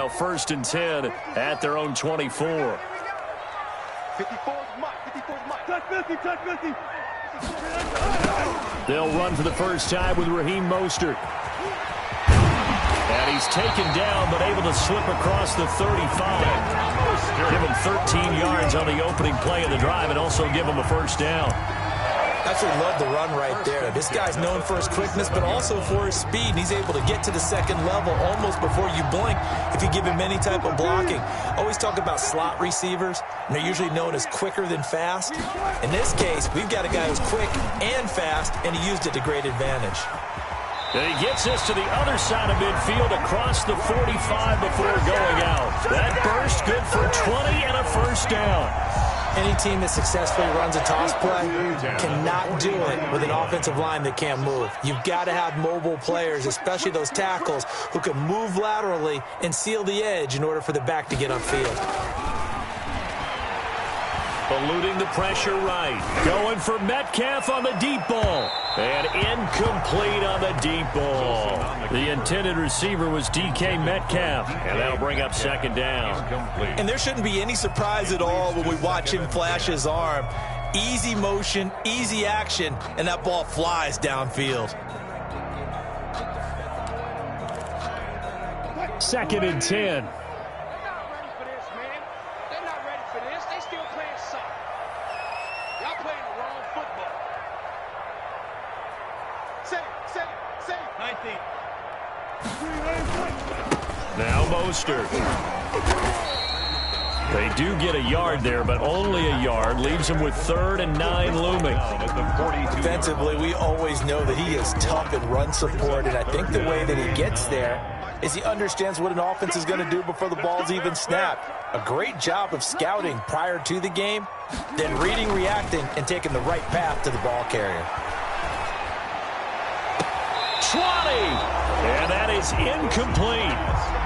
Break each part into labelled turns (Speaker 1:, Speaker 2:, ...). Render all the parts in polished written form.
Speaker 1: Now 1st and 10 at their own 24.
Speaker 2: 54's Mike. 54's Mike. Touch 50, touch 50.
Speaker 1: They'll run for the first time with Raheem Mostert. And he's taken down, but able to slip across the 35. Give him 13 yards on the opening play of the drive and also give him a first down.
Speaker 3: Absolutely love the run right there. This guy's known for his quickness, but also for his speed. And he's able to get to the second level almost before you blink if you give him any type of blocking. Always talk about slot receivers, and they're usually known as quicker than fast. In this case, we've got a guy who's quick and fast, and he used it to great advantage.
Speaker 1: And he gets us to the other side of midfield across the 45 before going out. That burst good for 20 and a first down.
Speaker 3: Any team that successfully runs a toss play cannot do it with an offensive line that can't move. You've got to have mobile players, especially those tackles, who can move laterally and seal the edge in order for the back to get upfield.
Speaker 1: Eluding the pressure right. Going for Metcalf on the deep ball. And incomplete on the deep ball. The intended receiver was DK Metcalf. And that'll bring up second down.
Speaker 3: And there shouldn't be any surprise at all when we watch him flash his arm. Easy motion, easy action, and that ball flies downfield.
Speaker 1: 2nd and 10. Now Mostert. They do get a yard there, but only a yard. Leaves them with 3rd and 9 looming.
Speaker 3: Defensively, we always know that he is tough in run support, and I think the way that he gets there is he understands what an offense is going to do before the ball's even snapped. A great job of scouting prior to the game, then reading, reacting, and taking the right path to the ball carrier.
Speaker 1: 20! And that is incomplete.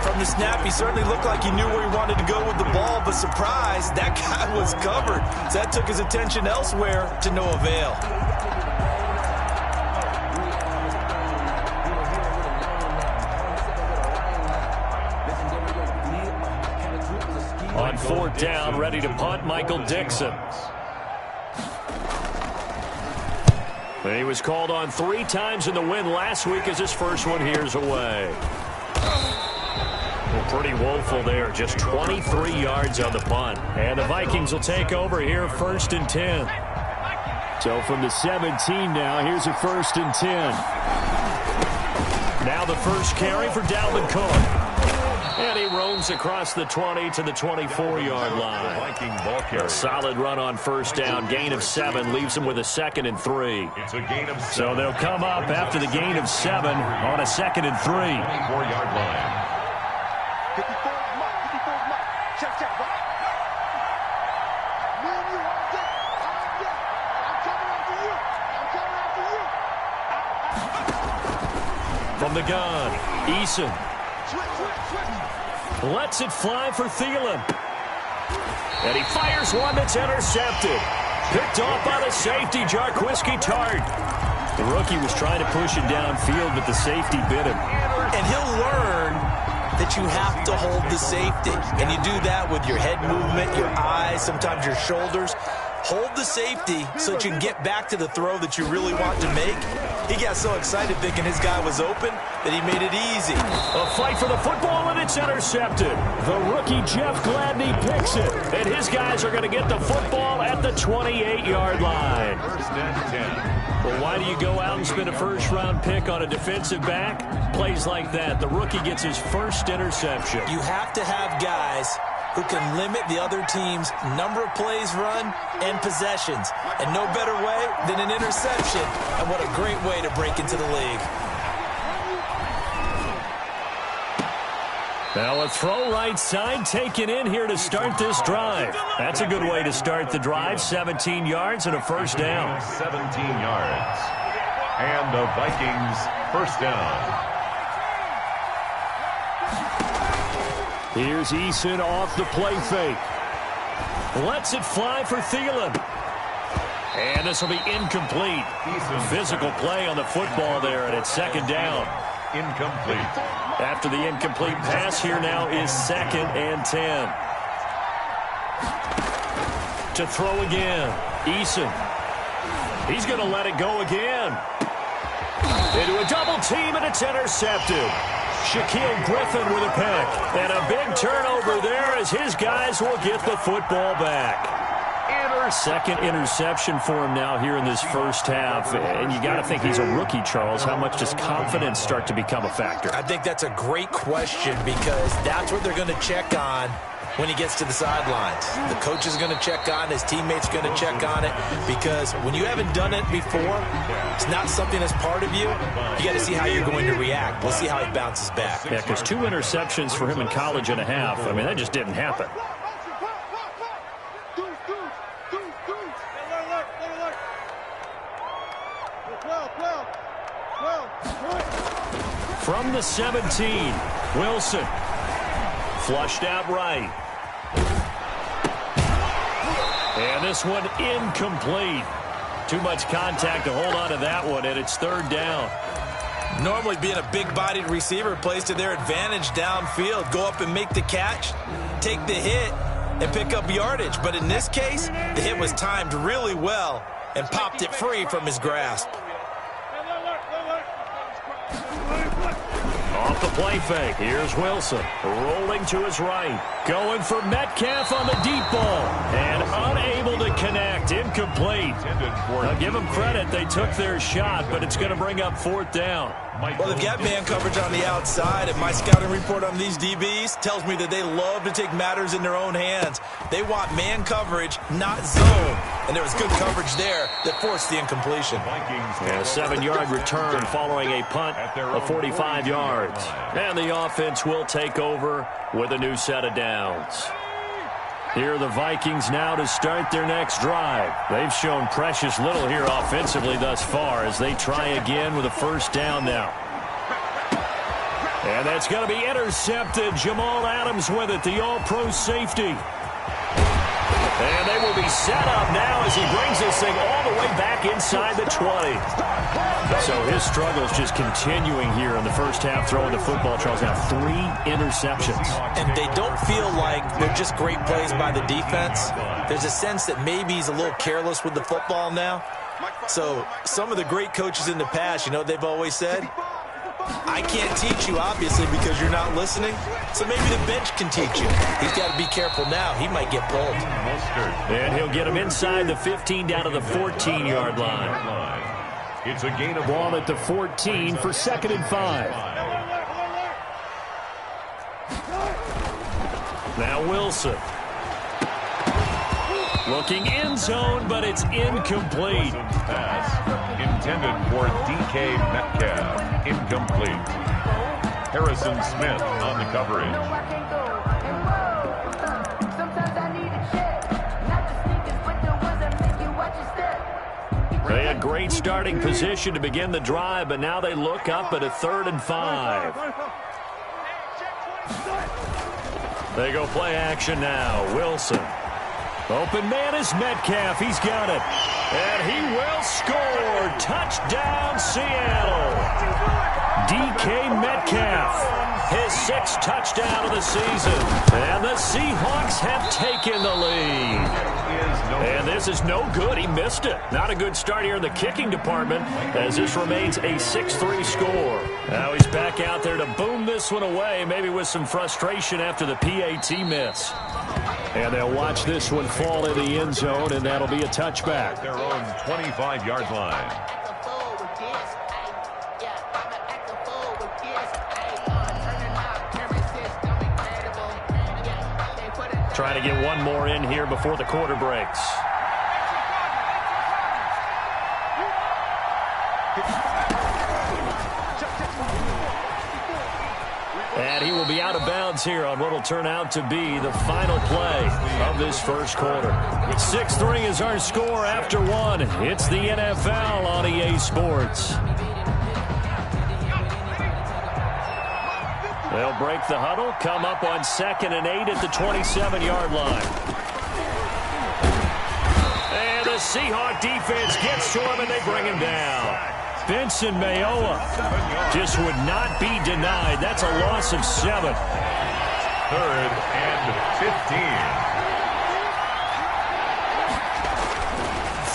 Speaker 3: From the snap, he certainly looked like he knew where he wanted to go with the ball, but surprise, that guy was covered. So that took his attention elsewhere to no avail.
Speaker 1: On 4th down, ready to punt, Michael Dixon. He was called on 3 times in the win last week as his first one here's away. Well, pretty woeful there. Just 23 yards on the punt. And the Vikings will take over here 1st and 10. So from the 17 now, here's a 1st and 10. Now the first carry for Dalvin Cook. And he roams across the 20 to the 24-yard line. A solid run on 1st down. Gain of 7 leaves him with a 2nd and 3. So they'll come up after the gain of 7 on a 2nd and 3.
Speaker 2: 4-yard line. 54's Mike. 54's Mike. Check, check, right. Me and you all day. All day. I'm coming after you. I'm coming after you.
Speaker 1: From the gun, Eason. Lets it fly for Thielen. And he fires one that's intercepted. Picked off by the safety, Jarquiski Tart. The rookie was trying to push it downfield, but the safety bit him.
Speaker 3: And he'll learn that you have to hold the safety. And you do that with your head movement, your eyes, sometimes your shoulders. Hold the safety so that you can get back to the throw that you really want to make. He got so excited thinking his guy was open that he made it easy.
Speaker 1: A fight for the football, and it's intercepted. The rookie Jeff Gladney picks it, and his guys are going to get the football at the 28-yard line.
Speaker 2: 1st and 10.
Speaker 1: Well, why do you go out and spend a first-round pick on a defensive back? Plays like that. The rookie gets his first interception.
Speaker 3: You have to have guys who can limit the other team's number of plays run and possessions. And no better way than an interception. And what a great way to break into the league.
Speaker 1: Now a throw right side taken in here to start this drive. That's a good way to start the drive. 17 yards and a first down.
Speaker 2: 17 yards. And the Vikings first down.
Speaker 1: Here's Eason off the play fake. Lets it fly for Thielen. And this will be incomplete. Physical play on the football there, and it's 2nd down.
Speaker 2: Incomplete.
Speaker 1: After the incomplete pass, here now is 2nd and 10. To throw again, Eason. He's going to let it go again. Into a double team, and it's intercepted. Shaquille Griffin with a pick. And a big turnover there as his guys will get the football back. Second interception for him now here in this first half. And you got to think he's a rookie, Charles. How much does confidence start to become a factor?
Speaker 3: I think that's a great question because that's what they're going to check on when he gets to the sidelines. The coach is going to check on it. His teammates are going to check on it because when you haven't done it before, it's not something that's part of you. You got to see how you're going to react. We'll see how he bounces back.
Speaker 1: Yeah, because 2 interceptions for him in college and a half. I mean, that just didn't happen. From the 17, Wilson. Flushed out right. And this one incomplete. Too much contact to hold on to that one, and it's 3rd down.
Speaker 3: Normally being a big-bodied receiver plays to their advantage downfield. Go up and make the catch, take the hit, and pick up yardage. But in this case, the hit was timed really well and popped it free from his grasp.
Speaker 1: Off the play fake, here's Wilson, rolling to his right, going for Metcalf on the deep ball, and unable to connect, incomplete. Now give them credit, they took their shot, but it's going to bring up 4th down.
Speaker 3: Well, they've got man coverage on the outside, and my scouting report on these DBs tells me that they love to take matters in their own hands. They want man coverage, not zone, and there was good coverage there that forced the incompletion.
Speaker 1: And a 7-yard return following a punt of 45 yards. And the offense will take over with a new set of downs. Here are the Vikings now to start their next drive. They've shown precious little here offensively thus far as they try again with a 1st down now. And that's going to be intercepted. Jamal Adams with it, the all-pro safety. And they will be set up now as he brings this thing all the way back inside the 20. So his struggles just continuing here in the first half throwing the football. Charles, now 3 interceptions.
Speaker 3: And they don't feel like they're just great plays by the defense. There's a sense that maybe he's a little careless with the football now. So some of the great coaches in the past, you know what they've always said? I can't teach you, obviously, because you're not listening. So maybe the bench can teach you. He's got to be careful now. He might get pulled.
Speaker 1: And he'll get him inside the 15 down to the 14-yard line. It's a gain of ball at the 14 for 2nd and 5. Now Wilson. Looking end zone, but it's incomplete.
Speaker 4: Pass intended for DK Metcalf. Incomplete. Harrison Smith on the coverage.
Speaker 1: They had great starting position to begin the drive, but now they look up at a 3rd and 5. They go play action now. Wilson. Open man is Metcalf. He's got it. And he will score. Touchdown, Seattle. DK Metcalf. His 6th touchdown of the season. And the Seahawks have taken the lead. And this is no good. He missed it. Not a good start here in the kicking department as this remains a 6-3 score. Now he's back out there to boom this one away, maybe with some frustration after the PAT miss. And they'll watch this one fall in the end zone, and that'll be a touchback.
Speaker 4: Their own 25-yard line.
Speaker 1: Trying to get one more in here before the quarter breaks. And he will be out of bounds here on what will turn out to be the final play of this first quarter. 6-3 is our score after 1. It's the NFL on EA Sports. They'll break the huddle, come up on 2nd and 8 at the 27-yard line. And the Seahawk defense gets to him, and they bring him down. Benson Mayowa just would not be denied. That's a loss of 7.
Speaker 4: 3rd and 15.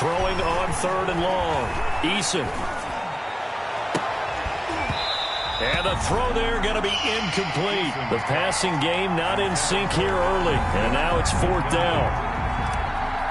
Speaker 1: Throwing on 3rd and long. Eason. And the throw there going to be incomplete. The passing game not in sync here early. And now it's 4th down.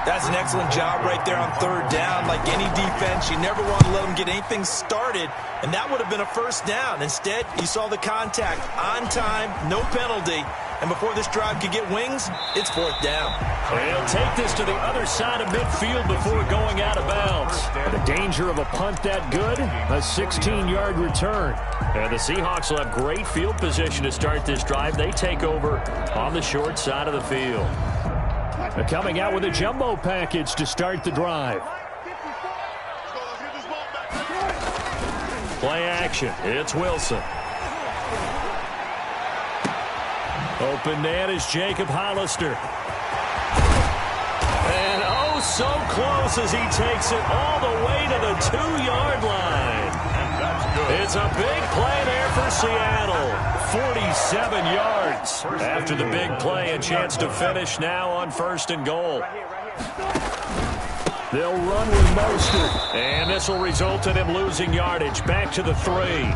Speaker 3: That's an excellent job right there on 3rd down. Like any defense, you never want to let them get anything started, and that would have been a 1st down. Instead, you saw the contact on time, no penalty, and before this drive could get wings, it's 4th down.
Speaker 1: He'll take this to the other side of midfield before going out of bounds. The danger of a punt that good, a 16-yard return. And the Seahawks will have great field position to start this drive. They take over on the short side of the field. They're coming out with a jumbo package to start the drive. Play action. It's Wilson. Open man is Jacob Hollister. And oh, so close as he takes it all the way to the 2-yard line. It's a big play there for Seattle. 47 yards. After the big play, a chance to finish now on 1st and goal. They'll run with Mostert. And this will result in him losing yardage. Back to the 3.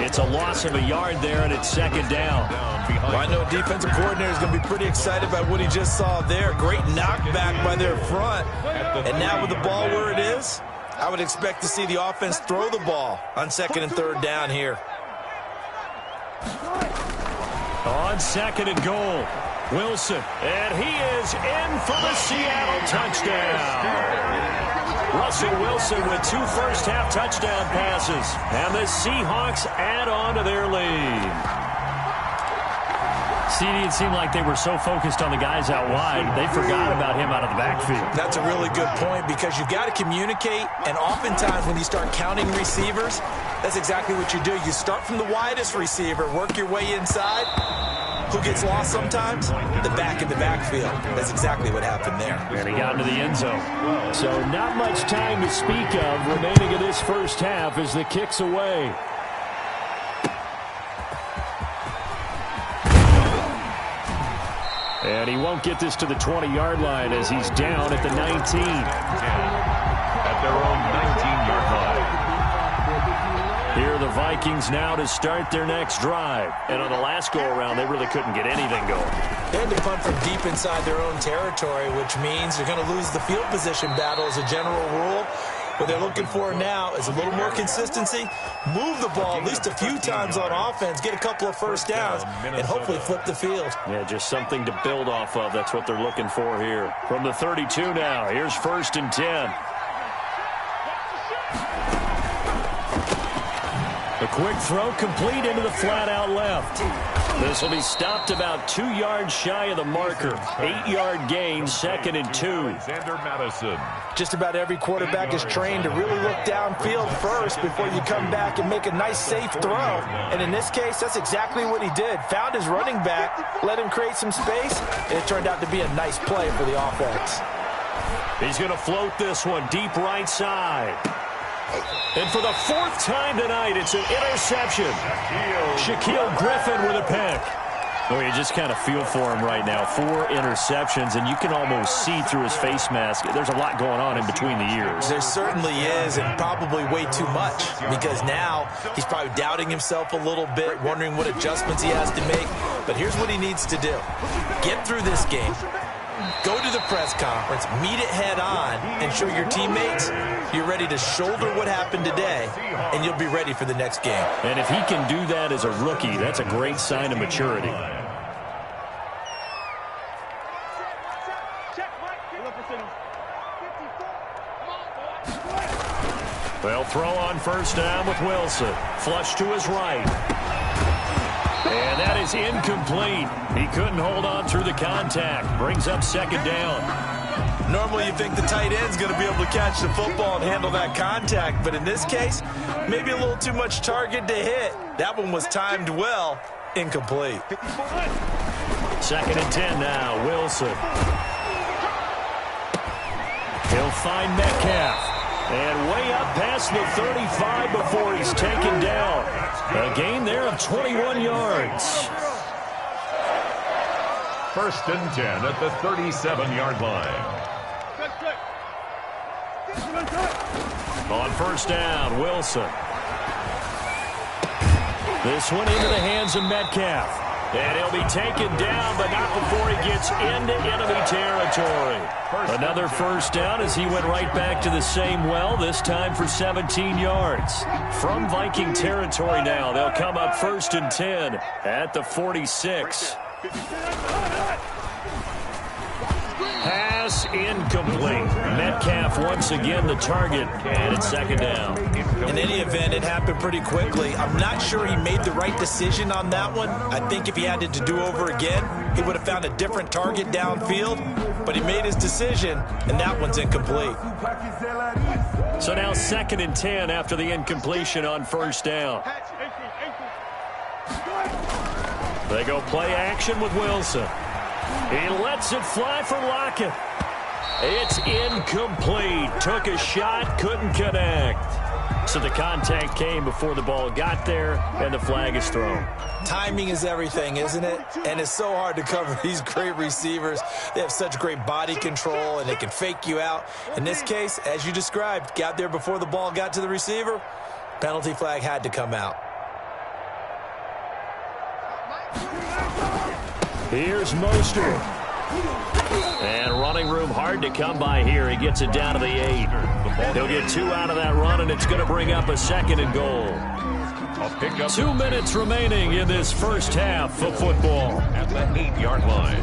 Speaker 1: It's a loss of a yard there, and it's 2nd down.
Speaker 3: Well, I know a defensive coordinator is going to be pretty excited about what he just saw there. Great knockback by their front. And now with the ball where it is, I would expect to see the offense throw the ball on 2nd and 3rd down here.
Speaker 1: On 2nd and goal, Wilson. And he is in for the Seattle touchdown. Russell Wilson with 2 first-half touchdown passes. And the Seahawks add on to their lead. CD, it seemed like they were so focused on the guys out wide, they forgot about him out of the backfield.
Speaker 3: That's a really good point because you've got to communicate, and oftentimes when you start counting receivers, that's exactly what you do. You start from the widest receiver, work your way inside. Who gets lost sometimes? The back in the backfield. That's exactly what happened there.
Speaker 1: And he got into the end zone. So not much time to speak of remaining in this first half as the kick's away. And he won't get this to the 20-yard line as he's down at the 19.
Speaker 4: At their own 19-yard line.
Speaker 1: Here are the Vikings now to start their next drive. And on the last go-around, they really couldn't get anything going.
Speaker 3: They had to punt from deep inside their own territory, which means they're going to lose the field position battle as a general rule. What they're looking for now is a little more consistency, move the ball at least a few times on offense, get a couple of first downs, and hopefully flip the field.
Speaker 1: Yeah, just something to build off of. That's what they're looking for here. From the 32 now, here's 1st and 10. A quick throw complete into the flat-out left. This will be stopped about 2 yards shy of the marker. 8-yard gain, 2nd and 2.
Speaker 4: Alexander Madison.
Speaker 3: Just about every quarterback is trained to really look downfield first before you come back and make a nice, safe throw. And in this case, that's exactly what he did. Found his running back, let him create some space, and it turned out to be a nice play for the offense.
Speaker 1: He's going to float this one deep right side. And for the 4th time tonight, it's an interception. Shaquille Griffin with a pick. Oh, you just kind of feel for him right now. 4 interceptions, and you can almost see through his face mask. There's a lot going on in between the ears.
Speaker 3: There certainly is, and probably way too much, because now he's probably doubting himself a little bit, wondering what adjustments he has to make. But here's what he needs to do. Get through this game. Go to the press conference, meet it head on, and show your teammates you're ready to shoulder what happened today, and you'll be ready for the next game.
Speaker 1: And if he can do that as a rookie, that's a great sign of maturity. They'll throw on 1st down with Wilson. Flush to his right. And that is incomplete. He couldn't hold on through the contact. Brings up 2nd down.
Speaker 3: Normally you think the tight end's going to be able to catch the football and handle that contact, but in this case, maybe a little too much target to hit. That one was timed well. Incomplete.
Speaker 1: 2nd and 10 now. Wilson. He'll find Metcalf. And way up past the 35 before he's taken down. A gain there of 21 yards.
Speaker 4: First and 10 at the 37-yard line.
Speaker 1: On first down, Wilson. This one into the hands of Metcalf. And he'll be taken down, but not before he gets into enemy territory. Another first down as he went right back to the same well, this time for 17 yards. From Viking territory now, they'll come up first and 10 at the 46. Pass incomplete. Metcalf once again the target, and it's second down.
Speaker 3: In any event, it happened pretty quickly. I'm not sure he made the right decision on that one. I think if he had it to do over again, he would have found a different target downfield. But he made his decision, and that one's incomplete.
Speaker 1: So now second and 10 after the incompletion on first down. They go play action with Wilson. He lets it fly for Lockett. It's incomplete. Took a shot, couldn't connect. So the contact came before the ball got there, and the flag is thrown.
Speaker 3: Timing is everything, isn't it? And it's so hard to cover these great receivers. They have such great body control, and they can fake you out. In this case, as you described, got there before the ball got to the receiver. Penalty flag had to come out.
Speaker 1: Here's Mostert. And running room hard to come by here. He gets it down to the 8. He'll get 2 out of that run, and it's going to bring up a second and goal. 2 minutes remaining in this first half of football.
Speaker 4: At the 8-yard line.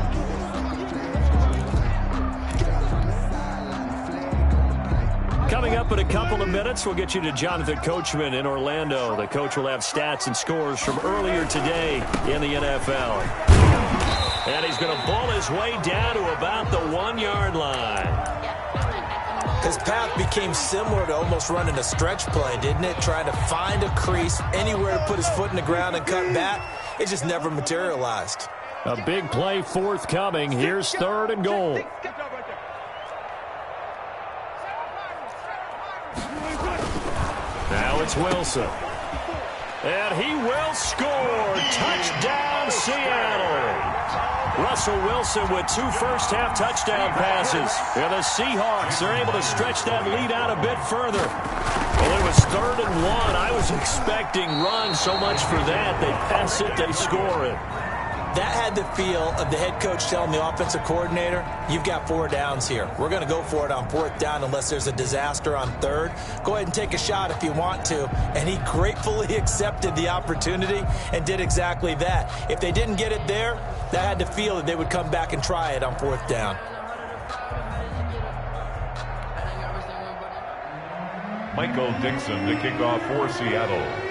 Speaker 1: Coming up in a couple of minutes, we'll get you to Jonathan Coachman in Orlando. The coach will have stats and scores from earlier today in the NFL. And he's going to ball his way down to about the 1-yard line.
Speaker 3: His path became similar to almost running a stretch play, didn't it? Trying to find a crease, anywhere to put his foot in the ground and cut back. It just never materialized.
Speaker 1: A big play forthcoming. Here's third and goal. Now it's Wilson. And he will score. Touchdown, Seattle. Russell Wilson with 2 first-half touchdown passes. And the Seahawks are able to stretch that lead out a bit further. Well, it was 3rd and 1. I was expecting runs, so much for that. They pass it, they score it.
Speaker 3: That had the feel of the head coach telling the offensive coordinator, you've got 4 downs here. We're going to go for it on 4th down unless there's a disaster on 3rd. Go ahead and take a shot if you want to. And he gratefully accepted the opportunity and did exactly that. If they didn't get it there, that had the feel that they would come back and try it on 4th down.
Speaker 4: Michael Dixon to kick off for Seattle.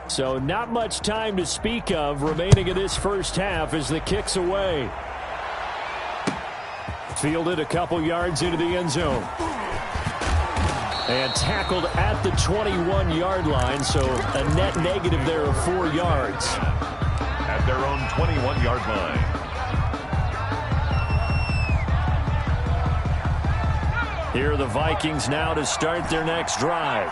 Speaker 1: So not much time to speak of remaining in this first half as the kick's away. Fielded a couple yards into the end zone. And tackled at the 21-yard line, so a net negative there of 4 yards.
Speaker 4: At their own 21-yard line.
Speaker 1: Here are the Vikings now to start their next drive.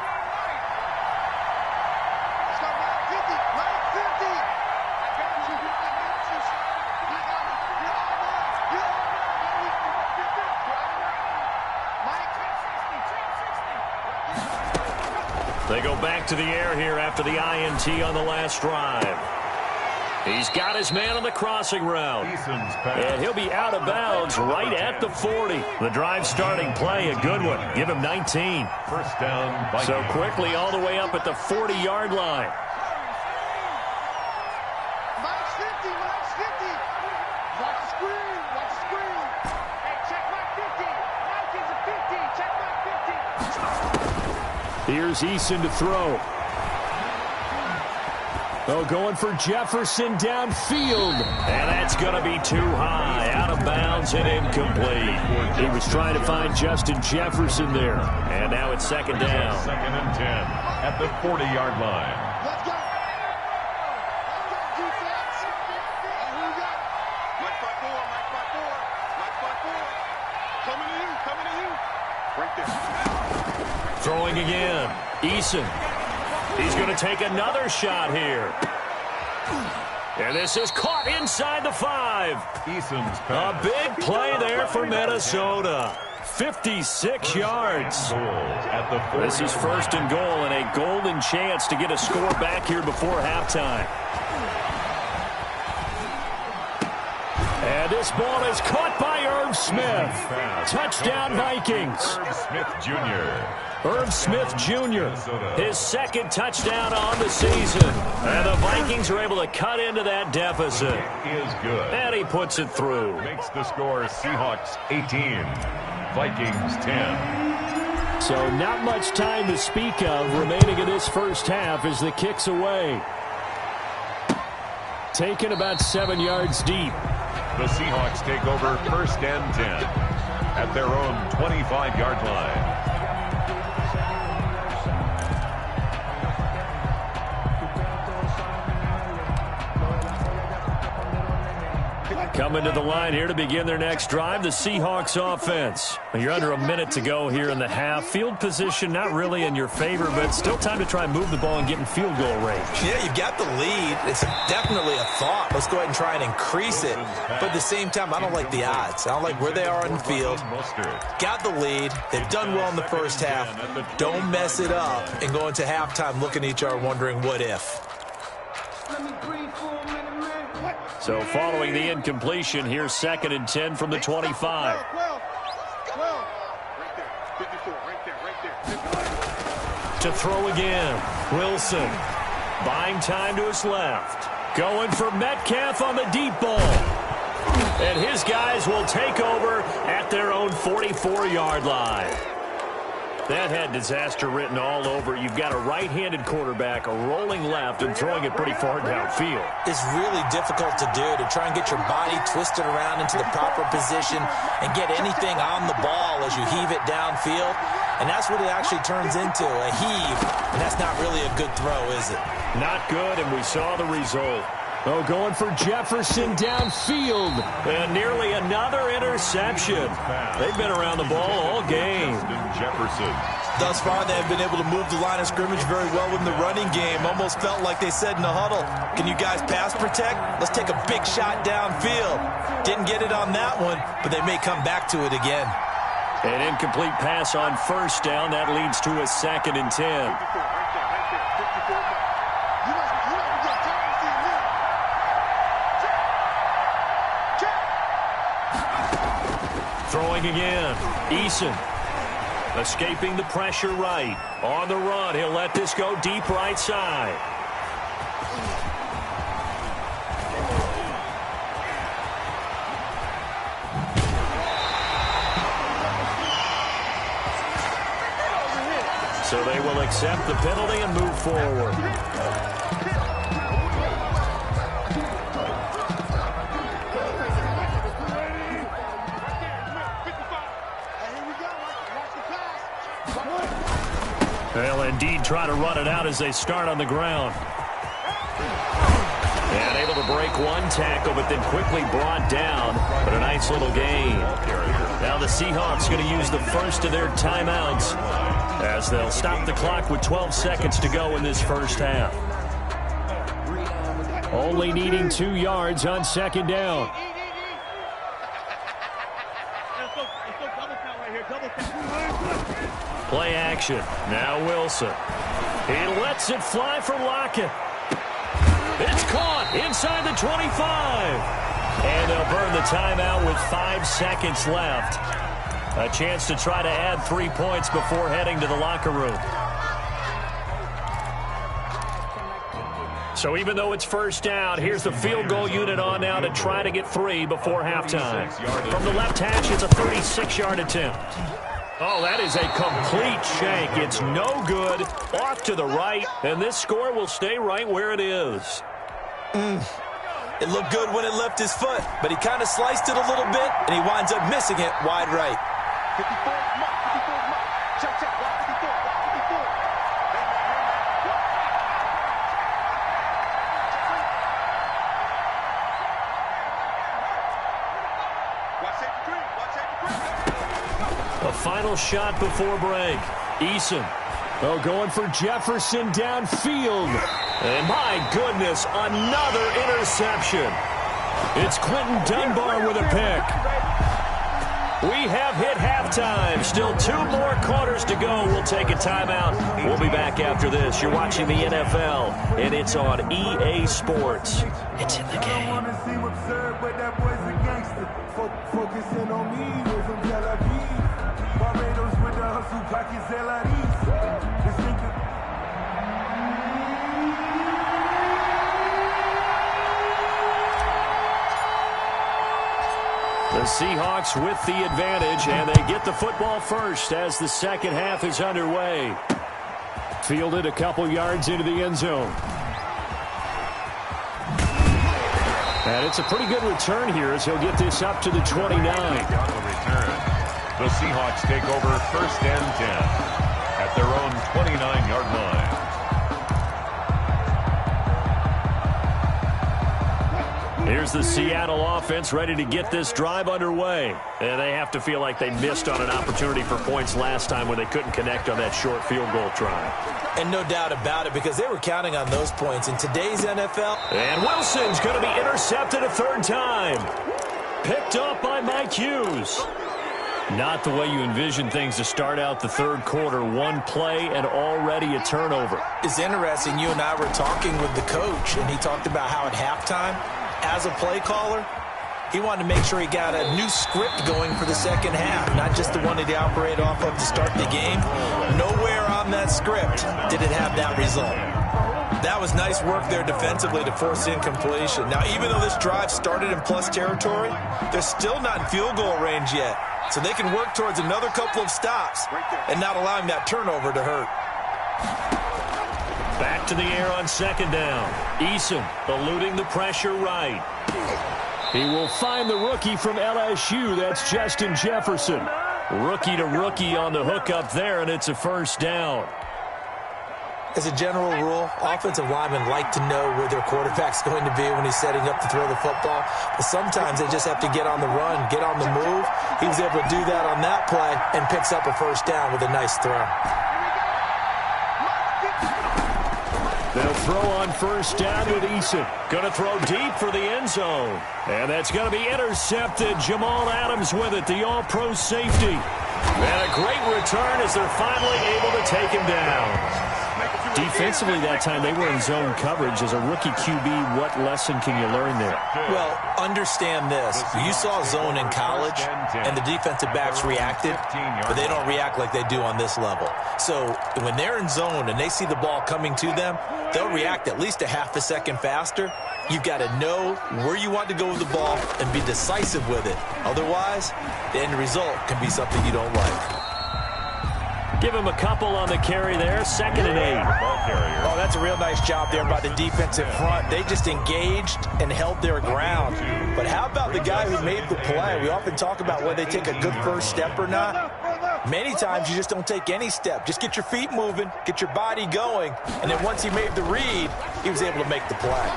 Speaker 1: They go back to the air here after the INT on the last drive. He's got his man on the crossing route. And he'll be out of bounds right at the 40. The drive starting play, a good one. Give him 19.
Speaker 4: First down. Vikings.
Speaker 1: So quickly all the way up at the 40-yard line. Here's Eason to throw. Oh, going for Jefferson downfield. And that's going to be too high. Out of bounds and incomplete. He was trying to find Justin Jefferson there. And now it's second down.
Speaker 4: Second and 10 at the 40-yard line.
Speaker 2: Let's go. Defense. Here we go. Mike 5-4, Mike 5-4, Mike 5-4. Coming to you, coming to you. Right there.
Speaker 1: Throwing again. Eason. He's going to take another shot here. And this is caught inside the 5.
Speaker 4: Eason's
Speaker 1: A
Speaker 4: pass.
Speaker 1: big play there for Minnesota. 56 yards.
Speaker 4: At the 40.
Speaker 1: This is first and goal and a golden chance to get a score back here before halftime. And this ball is caught by Irv Smith. Touchdown Vikings.
Speaker 4: Irv Smith Jr.
Speaker 1: Irv Smith Jr., his second touchdown on the season. And the Vikings are able to cut into that deficit.
Speaker 4: Is good.
Speaker 1: And he puts it through.
Speaker 4: Makes the score Seahawks 18, Vikings 10.
Speaker 1: So not much time to speak of remaining in this first half as the kick's away. Taken about 7 yards deep.
Speaker 4: The Seahawks take over first and 10 at their own 25-yard line.
Speaker 1: Coming to the line here to begin their next drive, the Seahawks offense. You're under a minute to go here in the half. Field position not really in your favor, but still time to try and move the ball and get in field goal range.
Speaker 3: Yeah, you've got the lead. It's definitely a thought. Let's go ahead and try and increase it. But at the same time, I don't like the odds. I don't like where they are on the field. Got the lead. They've done well in the first half. Don't mess it up and go into halftime looking at each other wondering what if.
Speaker 1: So following the incompletion, here's second and 10 from the 25.
Speaker 2: 12. Right there. 54. Right there.
Speaker 1: To throw again. Wilson buying time to his left. Going for Metcalf on the deep ball. And his guys will take over at their own 44-yard line. That had disaster written all over. You've got a right-handed quarterback, a rolling left, and throwing it pretty far downfield.
Speaker 3: It's really difficult to do, to try and get your body twisted around into the proper position and get anything on the ball as you heave it downfield. And that's what it actually turns into, a heave. And that's not really a good throw, is it?
Speaker 1: Not good, and we saw the result. Oh, going for Jefferson downfield. And nearly another interception. They've been around the ball all game.
Speaker 4: Jefferson.
Speaker 3: Thus far, they have been able to move the line of scrimmage very well in the running game. Almost felt like they said in the huddle, can you guys pass protect? Let's take a big shot downfield. Didn't get it on that one, but they may come back to it again.
Speaker 1: An incomplete pass on first down. That leads to a second and 10. Throwing again. Eason escaping the pressure right. On the run, he'll let this go deep right side. So they will accept the penalty and move forward. They'll indeed try to run it out as they start on the ground. And able to break one tackle, but then quickly brought down. But a nice little gain. Now the Seahawks going to use the first of their timeouts as they'll stop the clock with 12 seconds to go in this first half. Only needing 2 yards on second down. Play action. Now Wilson. He lets it fly for Lockett. It's caught inside the 25. And they'll burn the timeout with 5 seconds left. A chance to try to add 3 points before heading to the locker room. So even though it's first down, here's the field goal unit on now to try to get 3 before halftime. From the left hash, it's a 36-yard attempt. Oh, that is a complete shank. It's no good. Off to the right, and this score will stay right where it is.
Speaker 3: It looked good when it left his foot, but he kind of sliced it a little bit, and he winds up missing it wide right.
Speaker 2: 54 mark, 54 mark. Check, check, block 54, block 54. Hey, man. Watch safety creep, watch safety creep.
Speaker 1: A final shot before break. Eason. Oh, going for Jefferson downfield. And my goodness, another interception. It's Quentin Dunbar with a pick. We have hit halftime. Still 2 more quarters to go. We'll take a timeout. We'll be back after this. You're watching the NFL, and it's on EA Sports. It's in the game.
Speaker 5: Focusing on me with some Tel Aviv. Barbados with the hustle pockets,
Speaker 1: The Seahawks with the advantage, and they get the football first as the second half is underway. Fielded a couple yards into the end zone. And it's a pretty good return here as he'll get this up to the 29.
Speaker 4: The Seahawks take over first and 10 at their own 29-yard line.
Speaker 1: Here's the Seattle offense ready to get this drive underway. And they have to feel like they missed on an opportunity for points last time when they couldn't connect on that short field goal try.
Speaker 3: And no doubt about it, because they were counting on those points. In today's NFL.
Speaker 1: And Wilson's going to be intercepted a third time. Picked up by Mike Hughes. Not the way you envision things to start out the third quarter. One play and already a turnover.
Speaker 3: It's interesting. You and I were talking with the coach, and he talked about how at halftime, as a play caller, he wanted to make sure he got a new script going for the second half, not just the one that he operated off of to start the game. Nowhere on that script did it have that result. That was nice work there defensively to force incompletion. Now, even though this drive started in plus territory, they're still not in field goal range yet. So they can work towards another couple of stops and not allowing that turnover to hurt.
Speaker 1: Back to the air on second down. Eason eluding the pressure right. He will find the rookie from LSU. That's Justin Jefferson. Rookie to rookie on the hook up there, and it's a first down.
Speaker 3: As a general rule, offensive linemen like to know where their quarterback's going to be when he's setting up to throw the football. But sometimes they just have to get on the run, get on the move. He was able to do that on that play and picks up a first down with a nice throw.
Speaker 1: They'll throw on first down with Eason. Going to throw deep for the end zone. And that's going to be intercepted. Jamal Adams with it, the all-pro safety. And a great return as they're finally able to take him down. Defensively that time, they were in zone coverage. As a rookie QB, what lesson can you learn there?
Speaker 3: Well, understand this. You saw zone in college, and the defensive backs reacted, but they don't react like they do on this level. So when they're in zone and they see the ball coming to them, they'll react at least a half a second faster. You've got to know where you want to go with the ball and be decisive with it. Otherwise, the end result can be something you don't like.
Speaker 1: Give him a couple on the carry there. 2nd and 8.
Speaker 3: Oh, that's a real nice job there by the defensive front. They just engaged and held their ground. But how about the guy who made the play? We often talk about whether they take a good first step or not. Many times you just don't take any step. Just get your feet moving, get your body going, and then once he made the read, he was able to make the play.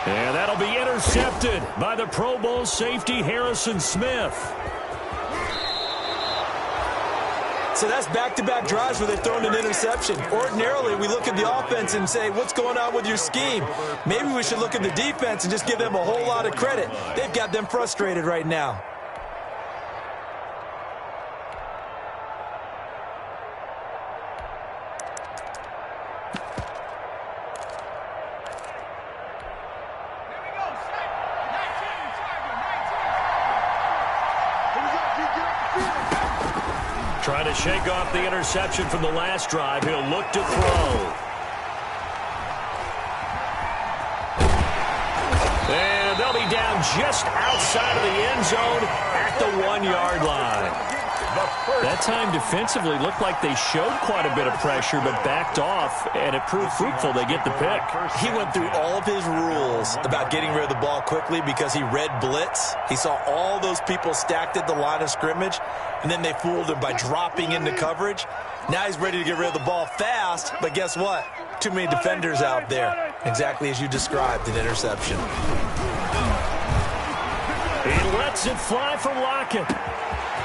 Speaker 1: And that'll be intercepted by the Pro Bowl safety Harrison Smith.
Speaker 3: So that's back-to-back drives where they've thrown an interception. Ordinarily, we look at the offense and say, what's going on with your scheme? Maybe we should look at the defense and just give them a whole lot of credit. They've got them frustrated right now.
Speaker 1: Trying to shake off the interception from the last drive. He'll look to throw. And they'll be down just outside of the end zone at the 1-yard line. That time defensively looked like they showed quite a bit of pressure but backed off, and it proved fruitful. They get the pick.
Speaker 3: He went through all of his rules about getting rid of the ball quickly because he read blitz. He saw all those people stacked at the line of scrimmage, and then they fooled him by dropping into coverage. Now he's ready to get rid of the ball fast, but guess what? Too many defenders out there. Exactly as you described, an interception.
Speaker 1: He lets it fly for Lockett.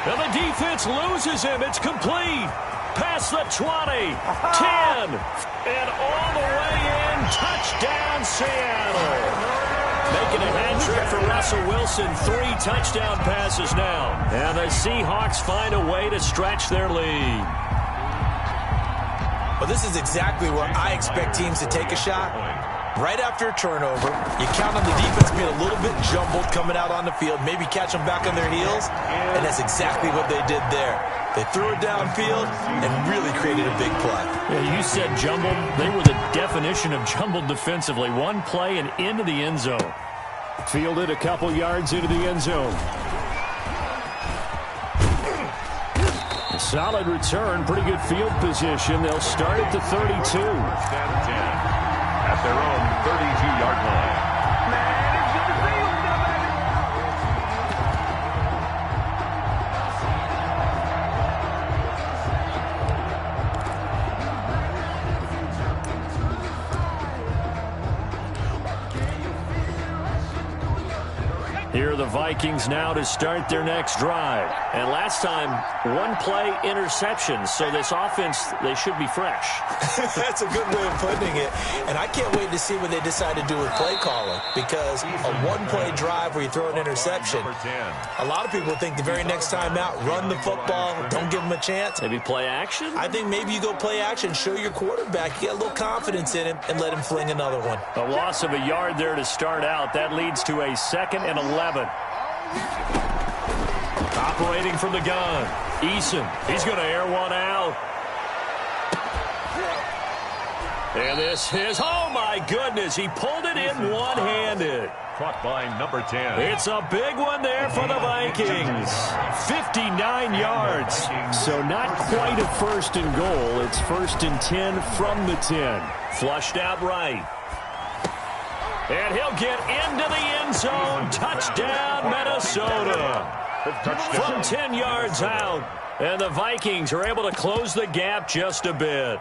Speaker 1: And the defense loses him. It's complete. Past the 20, 10, and all the way in. Touchdown, Seattle. Making a hat trick for Russell Wilson. 3 touchdown passes now. And the Seahawks find a way to stretch their lead.
Speaker 3: Well, this is exactly where I expect teams to take a shot. Right after a turnover, you count on the defense being a little bit jumbled coming out on the field, maybe catch them back on their heels, and that's exactly what they did there. They threw it downfield and really created a big play.
Speaker 1: Yeah, you said jumbled. They were the definition of jumbled defensively. One play and into the end zone. Fielded a couple yards into the end zone. A solid return, pretty good field position. They'll start at the 32.
Speaker 4: At their own 32-yard line.
Speaker 1: Here are the Vikings now to start their next drive. And last time, one play interception. So this offense, they should be fresh.
Speaker 3: That's a good way of putting it. And I can't wait to see what they decide to do with play calling. Because a one-play drive where you throw an interception, a lot of people think the very next time out, run the football, don't give them a chance.
Speaker 1: Maybe play action?
Speaker 3: I think maybe you go play action, show your quarterback, you get a little confidence in him, and let him fling another one.
Speaker 1: A loss of a yard there to start out. That leads to a 2nd and 11. Operating from the gun, Eason. He's going to air one out. And this is, oh my goodness, he pulled it in one-handed.
Speaker 4: Caught by number 10.
Speaker 1: It's a big one there for the Vikings. 59 yards. So not quite a 1st and goal. It's 1st and 10 from the 10. Flushed out right. And he'll get into the end zone. Touchdown, Minnesota. From 10 yards out. And the Vikings are able to close the gap just a bit.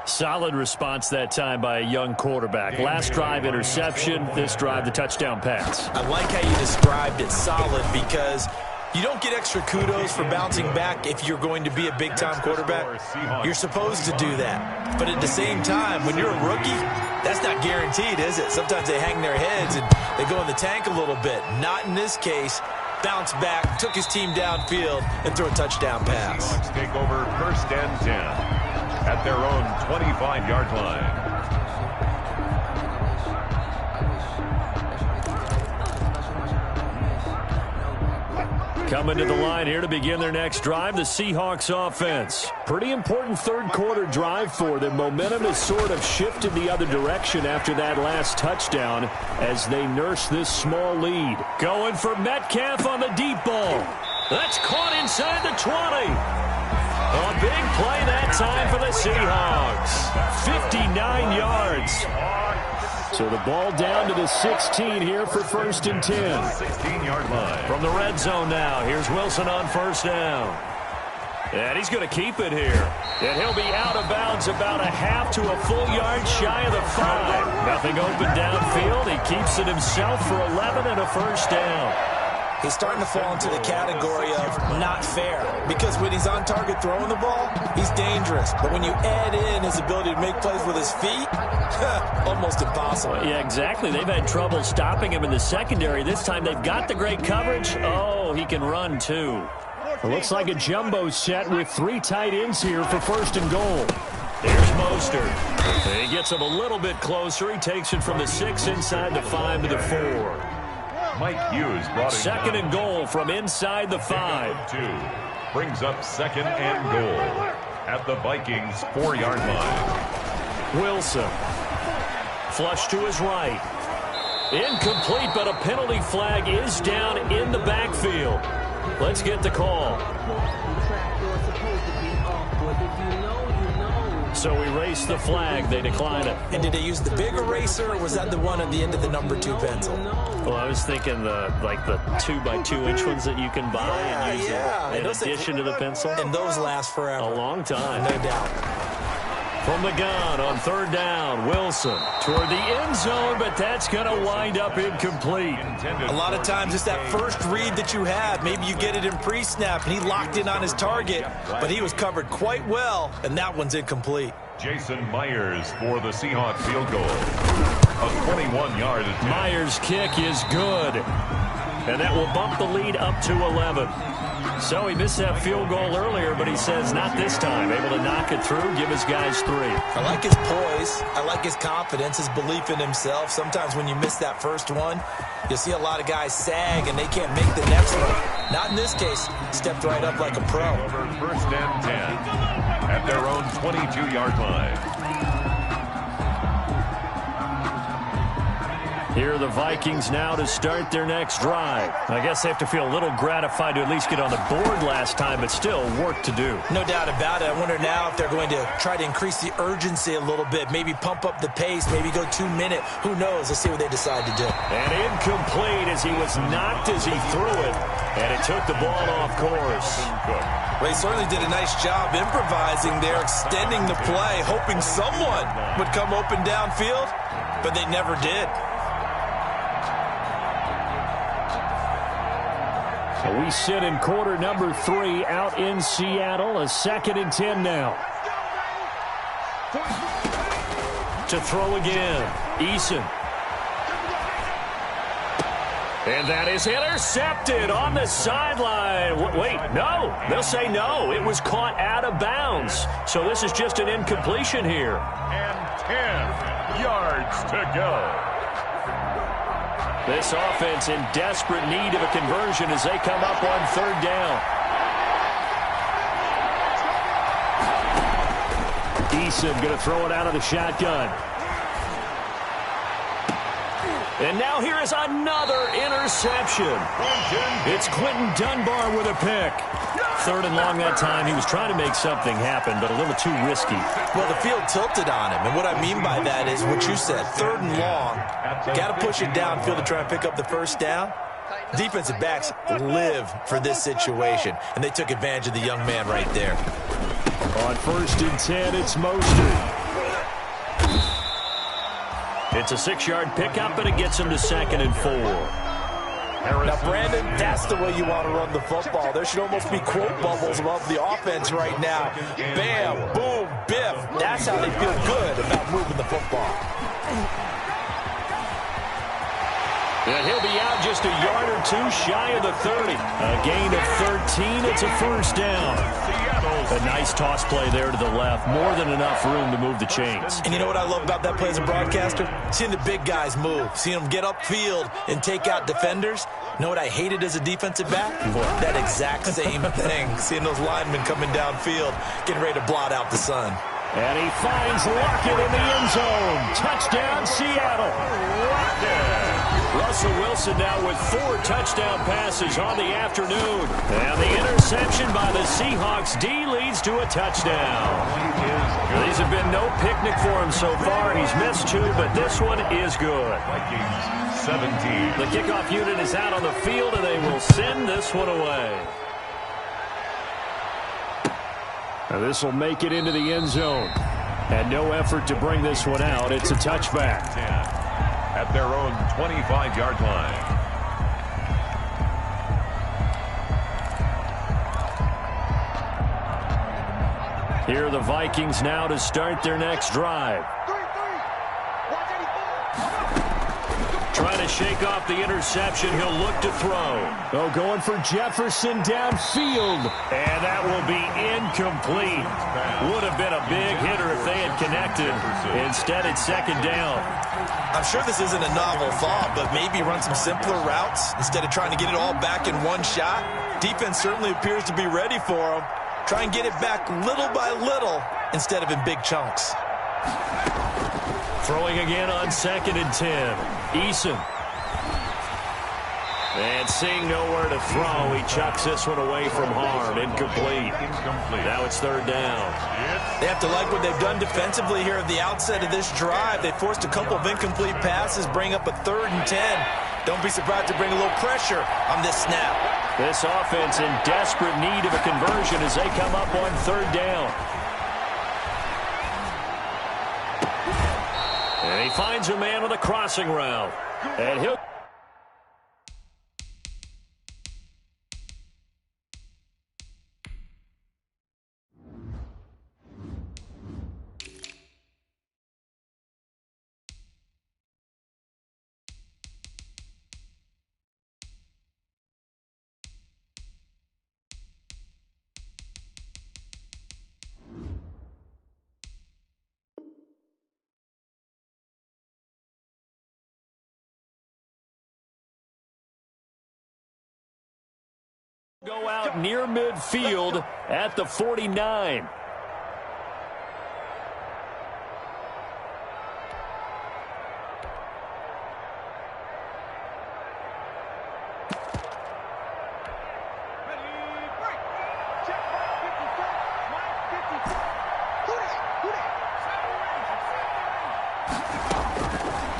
Speaker 1: Solid response that time by a young quarterback. Last drive, interception. This drive, the touchdown pass.
Speaker 3: I like how you described it, solid, because you don't get extra kudos for bouncing back if you're going to be a big-time quarterback. You're supposed to do that. But at the same time, when you're a rookie, that's not guaranteed, is it? Sometimes they hang their heads and they go in the tank a little bit. Not in this case. Bounced back, took his team downfield, and threw a touchdown pass.
Speaker 4: Seahawks take over 1st and 10 at their own 25-yard line.
Speaker 1: Coming to the line here to begin their next drive, the Seahawks offense. Pretty important 3rd quarter drive for them. Momentum has sort of shifted the other direction after that last touchdown as they nurse this small lead. Going for Metcalf on the deep ball. That's caught inside the 20. A big play that time for the Seahawks. 59 yards. So the ball down to the 16 here for 1st and 10.
Speaker 4: 16-yard line.
Speaker 1: From the red zone now, here's Wilson on 1st down. And he's going to keep it here. And he'll be out of bounds about a half to a full yard shy of the 5. Nothing open downfield. He keeps it himself for 11 and a 1st down.
Speaker 3: He's starting to fall into the category of not fair. Because when he's on target throwing the ball, he's dangerous. But when you add in his ability to make plays with his feet, almost impossible.
Speaker 1: Yeah, exactly. They've had trouble stopping him in the secondary. This time they've got the great coverage. Oh, he can run too. It looks like a jumbo set with 3 tight ends here for 1st and goal. There's Mostert. He gets him a little bit closer. He takes it from the 6 inside the 5 to the 4.
Speaker 4: Mike Hughes brought it
Speaker 1: 2nd and goal from inside the 5.
Speaker 4: 2 brings up 2nd and goal at the Vikings 4-yard line.
Speaker 1: Wilson. Flush to his right. Incomplete, but a penalty flag is down in the backfield. Let's get the call. So we race the flag. They decline it.
Speaker 3: And did they use the big eraser, or was that the one at the end of the number 2 pencil?
Speaker 1: Well, I was thinking the 2x2-inch ones that you can buy and use in addition to the pencil.
Speaker 3: And those last forever.
Speaker 1: A long time.
Speaker 3: No doubt.
Speaker 1: From the gun on 3rd down, Wilson toward the end zone, but that's going to wind up incomplete.
Speaker 3: A lot of times it's that first read that you have. Maybe you get it in pre-snap, and he locked in on his target, but he was covered quite well, and that one's incomplete.
Speaker 4: Jason Myers for the Seahawks field goal. A 21-yard attempt.
Speaker 1: Myers' kick is good, and that will bump the lead up to 11. So he missed that field goal earlier, but he says not this time. Able to knock it through, give his guys 3.
Speaker 3: I like his poise. I like his confidence, his belief in himself. Sometimes when you miss that first one, you'll see a lot of guys sag, and they can't make the next one. Not in this case. Stepped right up like a pro.
Speaker 4: Over 1st and 10 at their own 22-yard line.
Speaker 1: Here are the Vikings now to start their next drive. I guess they have to feel a little gratified to at least get on the board last time, but still work to do.
Speaker 3: No doubt about it. I wonder now if they're going to try to increase the urgency a little bit, maybe pump up the pace, maybe go 2-minute. Who knows? Let's see what they decide to do.
Speaker 1: And incomplete as he was knocked as he threw it, and it took the ball off course.
Speaker 3: Well, he certainly did a nice job improvising there, extending the play, hoping someone would come open downfield, but they never did.
Speaker 1: We sit in quarter number 3 out in Seattle. A 2nd and 10 now. To throw again. Eason. And that is intercepted on the sideline. Wait, no. They'll say no. It was caught out of bounds. So this is just an incompletion here.
Speaker 4: And 10 yards to go.
Speaker 1: This offense in desperate need of a conversion as they come up on 3rd down. Eason going to throw it out of the shotgun. And now here is another interception. It's Quinton Dunbar with a pick. 3rd and long that time. He was trying to make something happen, but a little too risky.
Speaker 3: Well, the field tilted on him, and what I mean by that is what you said, 3rd and long. Got to push it downfield to try and pick up the 1st down. Defensive backs live for this situation, and they took advantage of the young man right there.
Speaker 1: On 1st and 10, it's Mostert. It's a 6-yard pickup, and it gets him to 2nd and 4.
Speaker 3: Now, Brandon, that's the way you want to run the football. There should almost be quote bubbles above the offense right now. Bam, boom, biff. That's how they feel good about moving the football.
Speaker 1: And he'll be out just a yard or 2 shy of the 30. A gain of 13. It's a 1st down. A nice toss play there to the left. More than enough room to move the chains.
Speaker 3: And you know what I love about that play as a broadcaster? Seeing the big guys move. Seeing them get upfield and take out defenders. You know what I hated as a defensive back? That exact same thing. Seeing those linemen coming downfield, getting ready to blot out the sun.
Speaker 1: And he finds Lockett in the end zone. Touchdown, Seattle. Russell Wilson now with 4 touchdown passes on the afternoon. And the interception by the Seahawks D leads to a touchdown. These have been no picnic for him so far. He's missed 2, but this one is good.
Speaker 4: Vikings 17.
Speaker 1: The kickoff unit is out on the field, and they will send this one away. Now this will make it into the end zone. And no effort to bring this one out. It's a touchback.
Speaker 4: 10 at their own 25-yard line.
Speaker 1: Here are the Vikings now to start their next drive. Trying to shake off the interception. He'll look to throw. Oh, going for Jefferson downfield. And that will be incomplete. Would have been a big hitter if they had connected. Instead, it's 2nd down.
Speaker 3: I'm sure this isn't a novel thought, but maybe run some simpler routes instead of trying to get it all back in one shot. Defense certainly appears to be ready for them. Try and get it back little by little instead of in big chunks.
Speaker 1: Throwing again on 2nd and 10. Eason And seeing nowhere to throw, he chucks this one away from harm. Incomplete. Now it's third down.
Speaker 3: They have to like what they've done defensively here at the outset of this drive. They forced a couple of incomplete passes, bring up a 3rd and 10. Don't be surprised to bring a little pressure on this snap.
Speaker 1: This offense in desperate need of a conversion as they come up on third down. And he finds a man on the crossing route. And he'll... go out near midfield at the 49.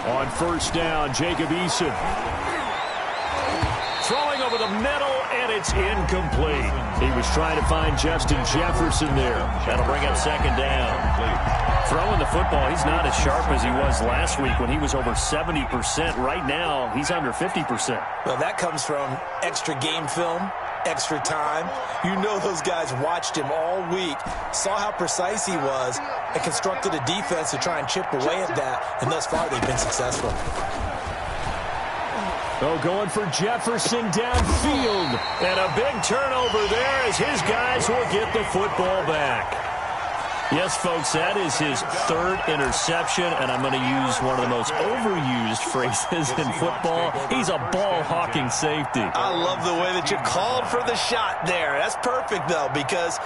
Speaker 1: On first down, Jacob Eason. Throwing over the middle, and it's incomplete. He was trying to find Justin Jefferson there. That'll bring up second down. Throwing the football, he's not as sharp as he was last week when he was over 70%. Right now, he's under 50%.
Speaker 3: Well, that comes from extra game film, extra time. You know those guys watched him all week, saw how precise he was, and constructed a defense to try and chip away at that, and thus far they've been successful.
Speaker 1: Oh, going for Jefferson downfield. And a big turnover there as his guys will get the football back. Yes, folks, that is his 3rd interception, and I'm going to use one of the most overused phrases in football. He's a ball-hawking safety.
Speaker 3: I love the way that you called for the shot there. That's perfect, though, because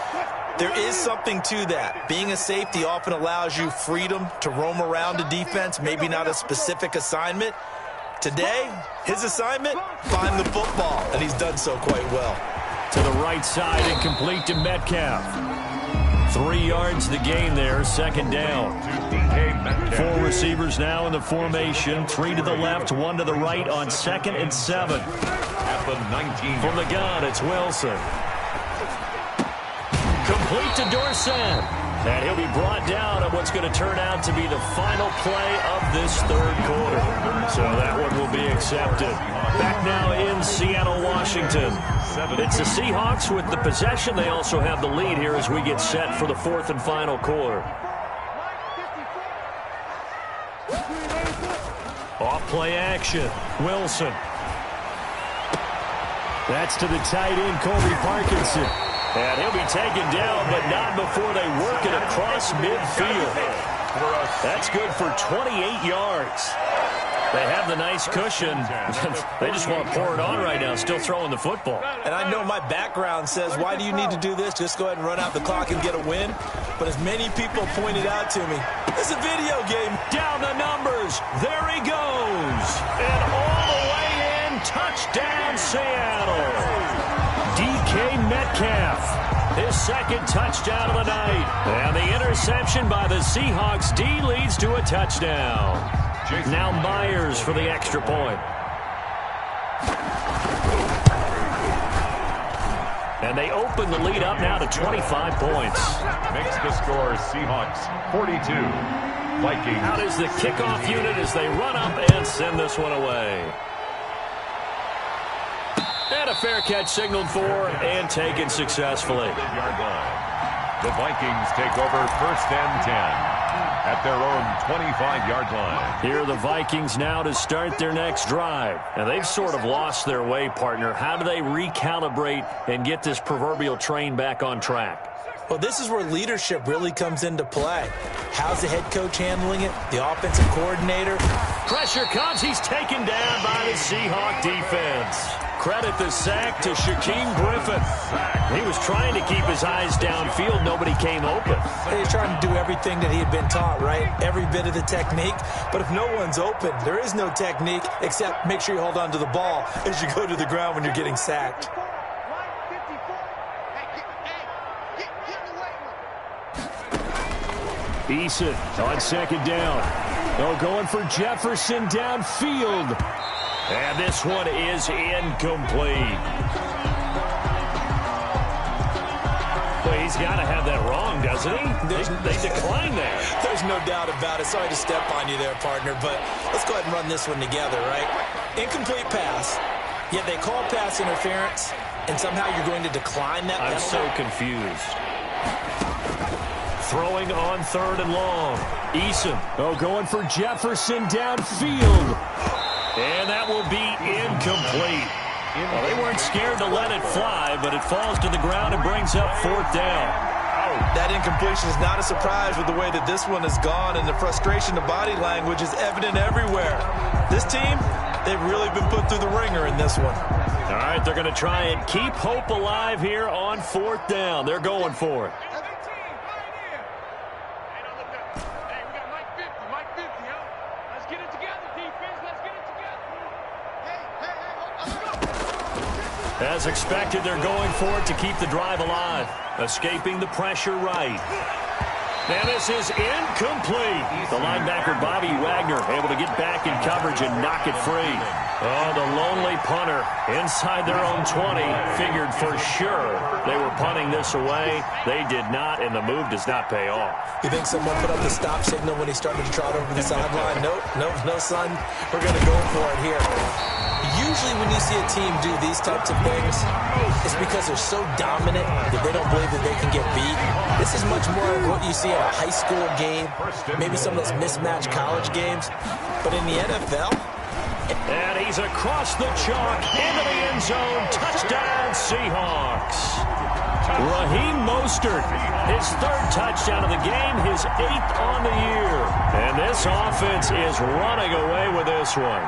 Speaker 3: there is something to that. Being a safety often allows you freedom to roam around a defense, maybe not a specific assignment. Today, his assignment, find the football, and he's done so quite well.
Speaker 1: To the right side, incomplete to Metcalf. 3 yards the gain there, second down. 4 receivers now in the formation, 3 to the left, 1 to the right on 2nd and 7.
Speaker 4: At the 19.
Speaker 1: From the gun, it's Wilson. Complete to Dorsett. And he'll be brought down on what's going to turn out to be the final play of this 3rd quarter. So that one will be accepted. Back now in Seattle, Washington. It's the Seahawks with the possession. They also have the lead here as we get set for the 4th and final quarter. Off play action. Wilson. That's to the tight end, Colby Parkinson. And he'll be taken down, but not before they work it across midfield. That's good for 28 yards. They have the nice cushion. They just want to pour it on right now, still throwing the football.
Speaker 3: And I know my background says, why do you need to do this? Just go ahead and run out the clock and get a win. But as many people pointed out to me, it's a video game.
Speaker 1: Down the numbers. There he goes. And all the way in, touchdown Seattle. DK Metcalf, his 2nd touchdown of the night. And the interception by the Seahawks D leads to a touchdown. Now Myers for the extra point. And they open the lead up now to 25 points.
Speaker 4: Makes the score Seahawks 42. Vikings.
Speaker 1: Out is the kickoff unit as they run up and send this one away. And a fair catch signaled for and taken successfully.
Speaker 4: Yard line. The Vikings take over 1st and 10 at their own 25-yard line.
Speaker 1: Here are the Vikings now to start their next drive. And they've sort of lost their way, partner. How do they recalibrate and get this proverbial train back on track?
Speaker 3: Well, this is where leadership really comes into play. How's the head coach handling it? The offensive coordinator?
Speaker 1: Pressure comes. He's taken down by the Seahawk defense. credit the sack to Shaquem Griffin. He was trying to keep his eyes downfield. Nobody came open.
Speaker 3: He's trying to do everything that he had been taught, right? Every bit of the technique. But if no one's open, there is no technique except make sure you hold on to the ball as you go to the ground when you're getting sacked.
Speaker 1: Eason on second down. Oh, going for Jefferson downfield. And this one is incomplete. Well, he's got to have that wrong, doesn't he? They declined that.
Speaker 3: There's no doubt about it. Sorry to step on you there, partner, but let's go ahead and run this one together, right? Incomplete pass, yet they call pass interference, and somehow you're going to decline that penalty?
Speaker 1: I'm so confused. Throwing on third and long. Eason, going for Jefferson downfield. And that will be incomplete. Well, they weren't scared to let it fly, but it falls to the ground and brings up fourth down.
Speaker 3: That incompletion is not a surprise with the way that this one has gone, and the frustration of body language is evident everywhere. This team, they've really been put through the ringer in this one.
Speaker 1: All right, they're going to try and keep hope alive here on fourth down. They're going for it. As expected, they're going for it to keep the drive alive. Escaping the pressure right. And this is incomplete. The linebacker, Bobby Wagner, able to get back in coverage and knock it free. Oh, the lonely punter inside their own 20 figured for sure they were punting this away. They did not, and the move does not pay off.
Speaker 3: You think someone put up the stop signal when he started to trot over the sideline? Nope, no, son. We're going to go for it here. Usually when you see a team do these types of things, it's because they're so dominant that they don't believe that they can get beat. This is much more of what you see in a high school game, maybe some of those mismatched college games. But in the NFL...
Speaker 1: And he's across the chalk into the end zone. Touchdown, Seahawks. Raheem Mostert, his third touchdown of the game, his 8th on the year. And this offense is running away with this one.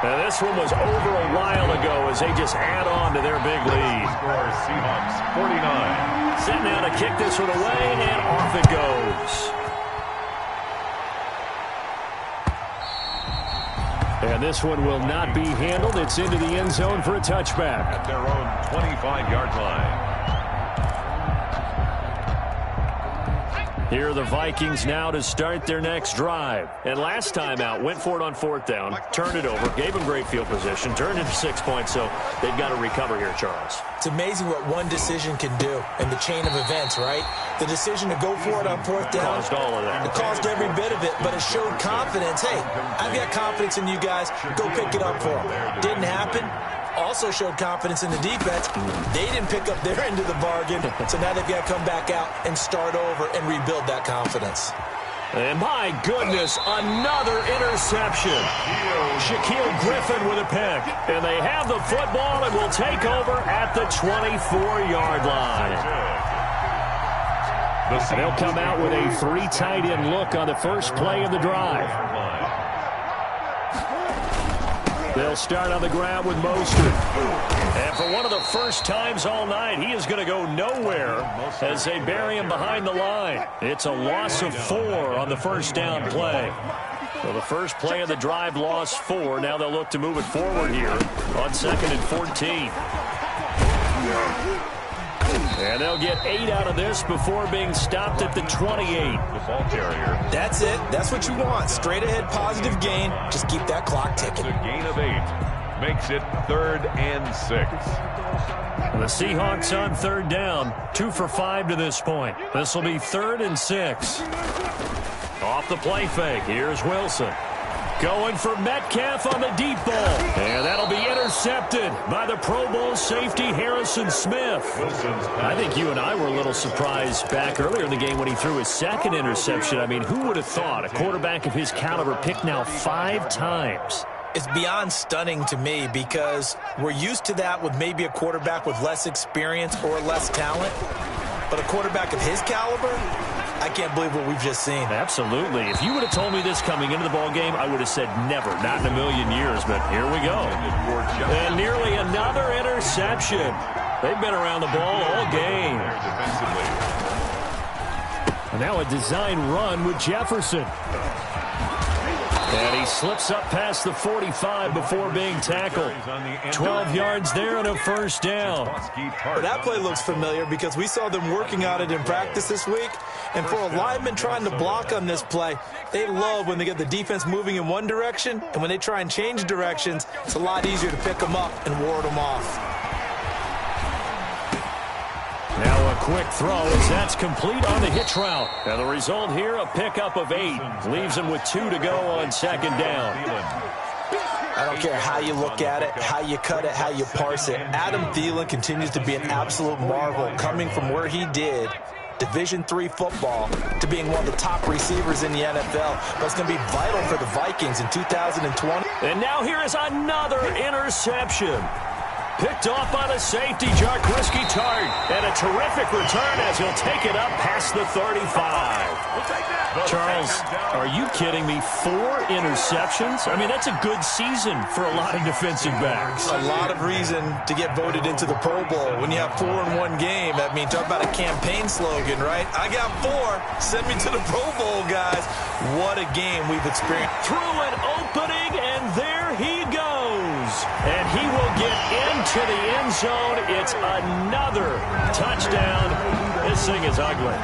Speaker 1: Now, this one was over a while ago as they just add on to their big lead.
Speaker 4: Score Seahawks 49.
Speaker 1: Setting out to kick this one away, and off it goes. And this one will not be handled. It's into the end zone for a touchback.
Speaker 4: At their own 25-yard line.
Speaker 1: Here are the Vikings now to start their next drive. And last time out, went for it on fourth down, turned it over, gave them great field position, turned into 6 points, so they've got to recover here, Charles.
Speaker 3: It's amazing what one decision can do in the chain of events, right? The decision to go for it on fourth down.
Speaker 1: Caused all of that.
Speaker 3: It caused every bit of it, but it showed confidence. Hey, I've got confidence in you guys. Go pick it up for them. Didn't happen. Also showed confidence in the defense. They didn't pick up their end of the bargain, so now they've got to come back out and start over and rebuild that confidence.
Speaker 1: And my goodness, another interception. Shaquem Griffin with a pick. And they have the football and will take over at the 24-yard line. They'll come out with a 3 tight end look on the first play of the drive. They'll start on the ground with Mostert. And for one of the first times all night, he is going to go nowhere as they bury him behind the line. It's a loss of 4 on the first down play. So the first play of the drive lost 4. Now they'll look to move it forward here on 2nd and 14. And they'll get 8 out of this before being stopped at the 28.
Speaker 4: The ball carrier.
Speaker 3: That's it. That's what you want. Straight ahead, positive gain. Just keep that clock ticking.
Speaker 4: The gain of 8 makes it 3rd and 6.
Speaker 1: The Seahawks on third down, 2 for 5 to this point. This will be 3rd and 6. Off the play fake, here's Wilson. Going for Metcalf on the deep ball. And that'll be intercepted by the Pro Bowl safety Harrison Smith. I think you and I were a little surprised back earlier in the game when he threw his 2nd interception. I mean, who would have thought a quarterback of his caliber picked now 5 times?
Speaker 3: It's beyond stunning to me because we're used to that with maybe a quarterback with less experience or less talent. But a quarterback of his caliber, I can't believe what we've just seen.
Speaker 1: Absolutely. If you would have told me this coming into the ball game, I would have said never, not in a million years, but here we go. And nearly another interception. They've been around the ball all game. And now a design run with Jefferson. And he slips up past the 45 before being tackled. 12 yards there and a first down.
Speaker 3: Well, that play looks familiar because we saw them working on it in practice this week. And for a lineman trying to block on this play, they love when they get the defense moving in one direction. And when they try and change directions, it's a lot easier to pick them up and ward them off.
Speaker 1: Now a quick throw as that's complete on the hitch route. And the result here, a pickup of 8. Leaves him with 2 to go on second down.
Speaker 3: I don't care how you look at it, how you cut it, how you parse it. Adam Thielen continues to be an absolute marvel, coming from where he did, Division III football, to being one of the top receivers in the NFL. But it's going to be vital for the Vikings in 2020.
Speaker 1: And now here is another interception. Picked off by the safety, Jaquiski Tartt. And a terrific return as he'll take it up past the 35. Charles, are you kidding me? 4 interceptions? I mean, that's a good season for a lot of defensive backs.
Speaker 3: A lot of reason to get voted into the Pro Bowl when you have 4 in one game. I mean, talk about a campaign slogan, right? I got 4. Send me to the Pro Bowl, guys. What a game we've experienced.
Speaker 1: Through an opening, and there he goes. And he will get into the end zone. It's another touchdown. This thing is ugly.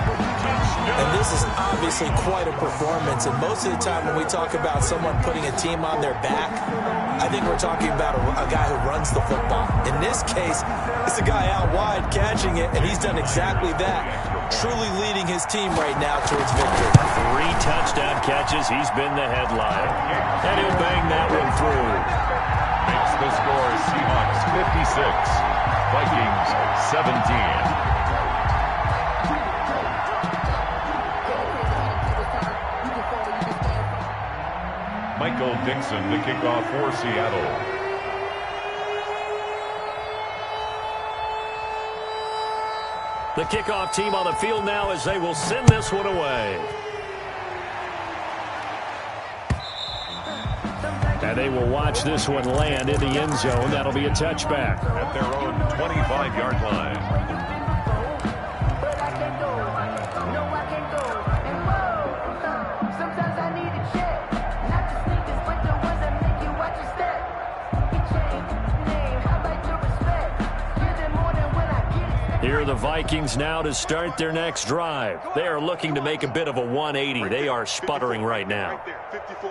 Speaker 3: And this is obviously quite a performance. And most of the time when we talk about someone putting a team on their back, I think we're talking about a guy who runs the football. In this case, it's a guy out wide catching it, and he's done exactly that, truly leading his team right now towards victory.
Speaker 1: 3 touchdown catches. He's been the headline. And he'll bang that one through.
Speaker 4: Makes the score Seahawks 56, Vikings 17. Michael Dixon, the kickoff for Seattle.
Speaker 1: The kickoff team on the field now as they will send this one away. And they will watch this one land in the end zone. That'll be a touchback.
Speaker 4: At their own 25-yard line.
Speaker 1: Here are the Vikings now to start their next drive. They are looking to make a bit of a 180. They are sputtering right now.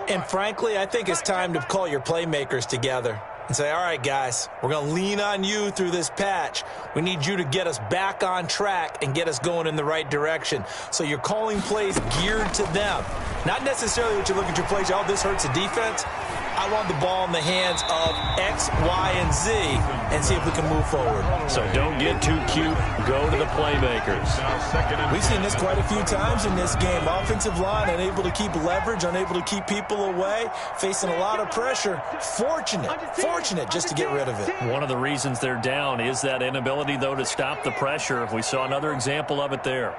Speaker 3: And frankly, I think it's time to call your playmakers together and say, all right, guys, we're going to lean on you through this patch. We need you to get us back on track and get us going in the right direction. So you're calling plays geared to them. Not necessarily what you look at your plays, oh, this hurts the defense. I want the ball in the hands of X, Y, and Z and see if we can move forward.
Speaker 1: So don't get too cute. Go to the playmakers.
Speaker 3: We've seen this quite a few times in this game. Offensive line unable to keep leverage, unable to keep people away, facing a lot of pressure. Fortunate just to get rid of it.
Speaker 1: One of the reasons they're down is that inability, though, to stop the pressure. We saw another example of it there.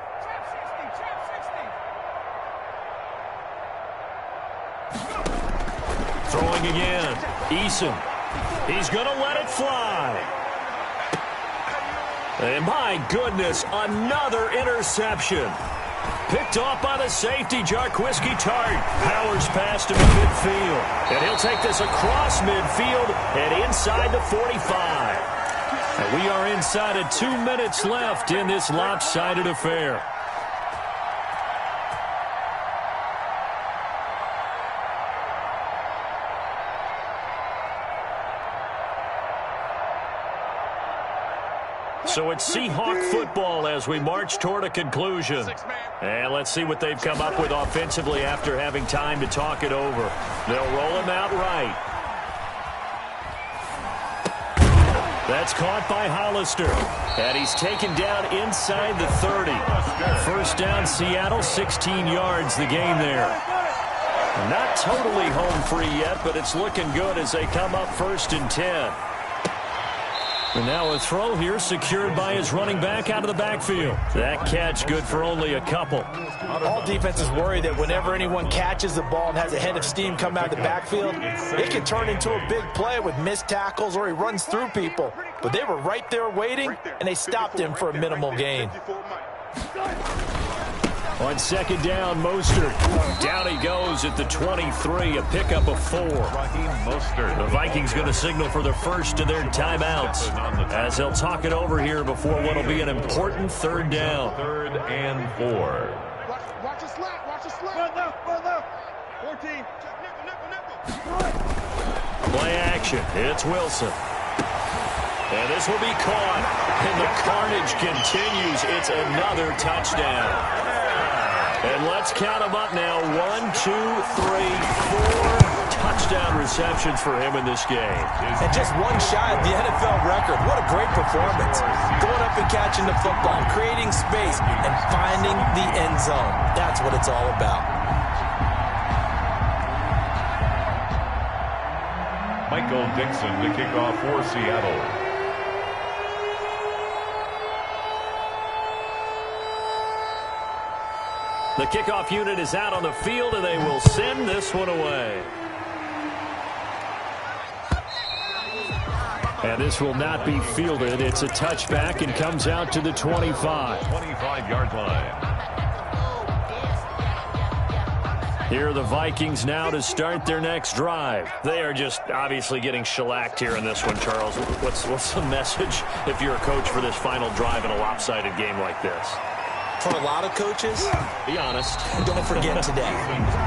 Speaker 1: Throwing again. Eason. He's going to let it fly. And my goodness, another interception. Picked off by the safety, Jaquiski Tartt. Powers past him in midfield. And he'll take this across midfield and inside the 45. And we are inside of 2 minutes left in this lopsided affair. So it's Seahawk football as we march toward a conclusion. And let's see what they've come up with offensively after having time to talk it over. They'll roll him out right. That's caught by Hollister. And he's taken down inside the 30. First down, Seattle, 16 yards the game there. Not totally home free yet, but it's looking good as they come up 1st and 10. And now a throw here secured by his running back out of the backfield. That catch good for only a couple.
Speaker 3: All defenses worry that whenever anyone catches the ball and has a head of steam come out of the backfield, it can turn into a big play with missed tackles or he runs through people. But they were right there waiting, and they stopped him for a minimal gain.
Speaker 1: On second down, Mostert. Down he goes at the 23, a pickup of 4. The Vikings going to signal for the first of their timeouts as they'll talk it over here before what will be an important third down.
Speaker 4: 3rd and 4.
Speaker 2: Watch the slap. Watch the slap. Run left. 14.
Speaker 1: Play action. It's Wilson. And this will be caught. And the carnage continues. It's another touchdown. And let's count them up now. 1, 2, 3, 4 touchdown receptions for him in this game.
Speaker 3: And just one shy of the NFL record. What a great performance. Going up and catching the football, creating space, and finding the end zone. That's what it's all about.
Speaker 4: Michael Dixon to kick off for Seattle.
Speaker 1: The kickoff unit is out on the field, and they will send this one away. And this will not be fielded. It's a touchback and comes out to the 25.
Speaker 4: 25-yard line.
Speaker 1: Here are the Vikings now to start their next drive. They are just obviously getting shellacked here in this one, Charles. What's the message if you're a coach for this final drive in a lopsided game like this?
Speaker 3: For a lot of coaches,
Speaker 1: be honest.
Speaker 3: Don't forget today.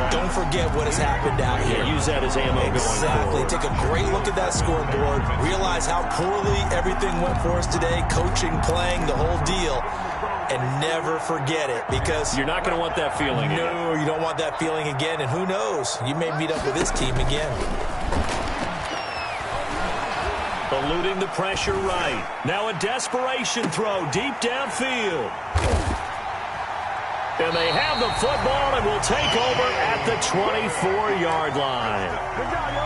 Speaker 3: Don't forget what has happened out here.
Speaker 1: Use that as ammo going forward.
Speaker 3: Take a great look at that scoreboard. Realize how poorly everything went for us today. Coaching, playing, the whole deal. And never forget it, because
Speaker 1: you're not going to want that feeling again.
Speaker 3: No, you don't want that feeling again. And who knows? You may meet up with this team again.
Speaker 1: Eluding the pressure right. Now a desperation throw deep downfield. And they have the football and will take over at the 24-yard line.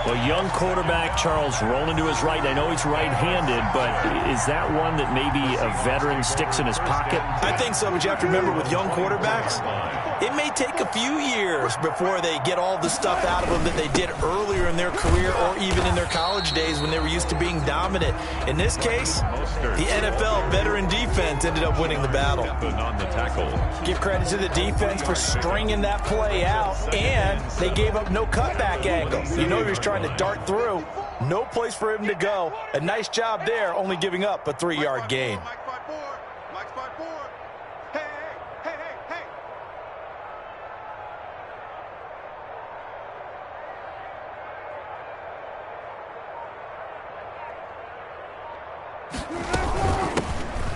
Speaker 1: A young quarterback, Charles, rolling to his right. I know he's right-handed, but is that one that maybe a veteran sticks in his pocket?
Speaker 3: I think so, but you have to remember with young quarterbacks, it may take a few years before they get all the stuff out of them that they did earlier in their career or even in their college days when they were used to being dominant. In this case, the NFL veteran defense ended up winning the battle.
Speaker 4: On the tackle.
Speaker 3: Give credit to the defense for stringing that play out, and they gave up no cutback angle. You know he was trying to dart through. No place for him to go. A nice job there, only giving up a 3-yard gain.
Speaker 2: Mike 5-4. Hey.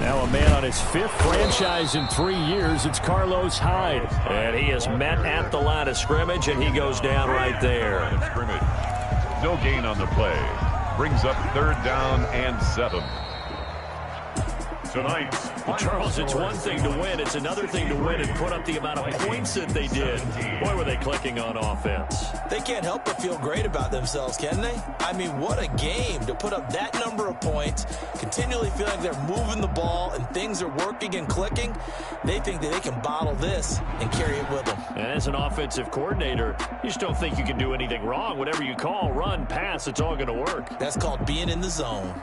Speaker 1: Now a man on his 5th franchise in 3 years. It's Carlos Hyde. And he is met at the line of scrimmage, and he goes down right there.
Speaker 4: Scrimmage. No gain on the play. Brings up 3rd down and 7. Tonight,
Speaker 1: Charles, it's one thing to win. It's another thing to win and put up the amount of points that they did. Boy, were they clicking on offense.
Speaker 3: They can't help but feel great about themselves, can they? I mean, what a game to put up that number of points, continually feeling like they're moving the ball and things are working and clicking. They think that they can bottle this and carry it with them.
Speaker 1: And as an offensive coordinator, you just don't think you can do anything wrong. Whatever you call, run, pass, it's all going to work.
Speaker 3: That's called being in the zone.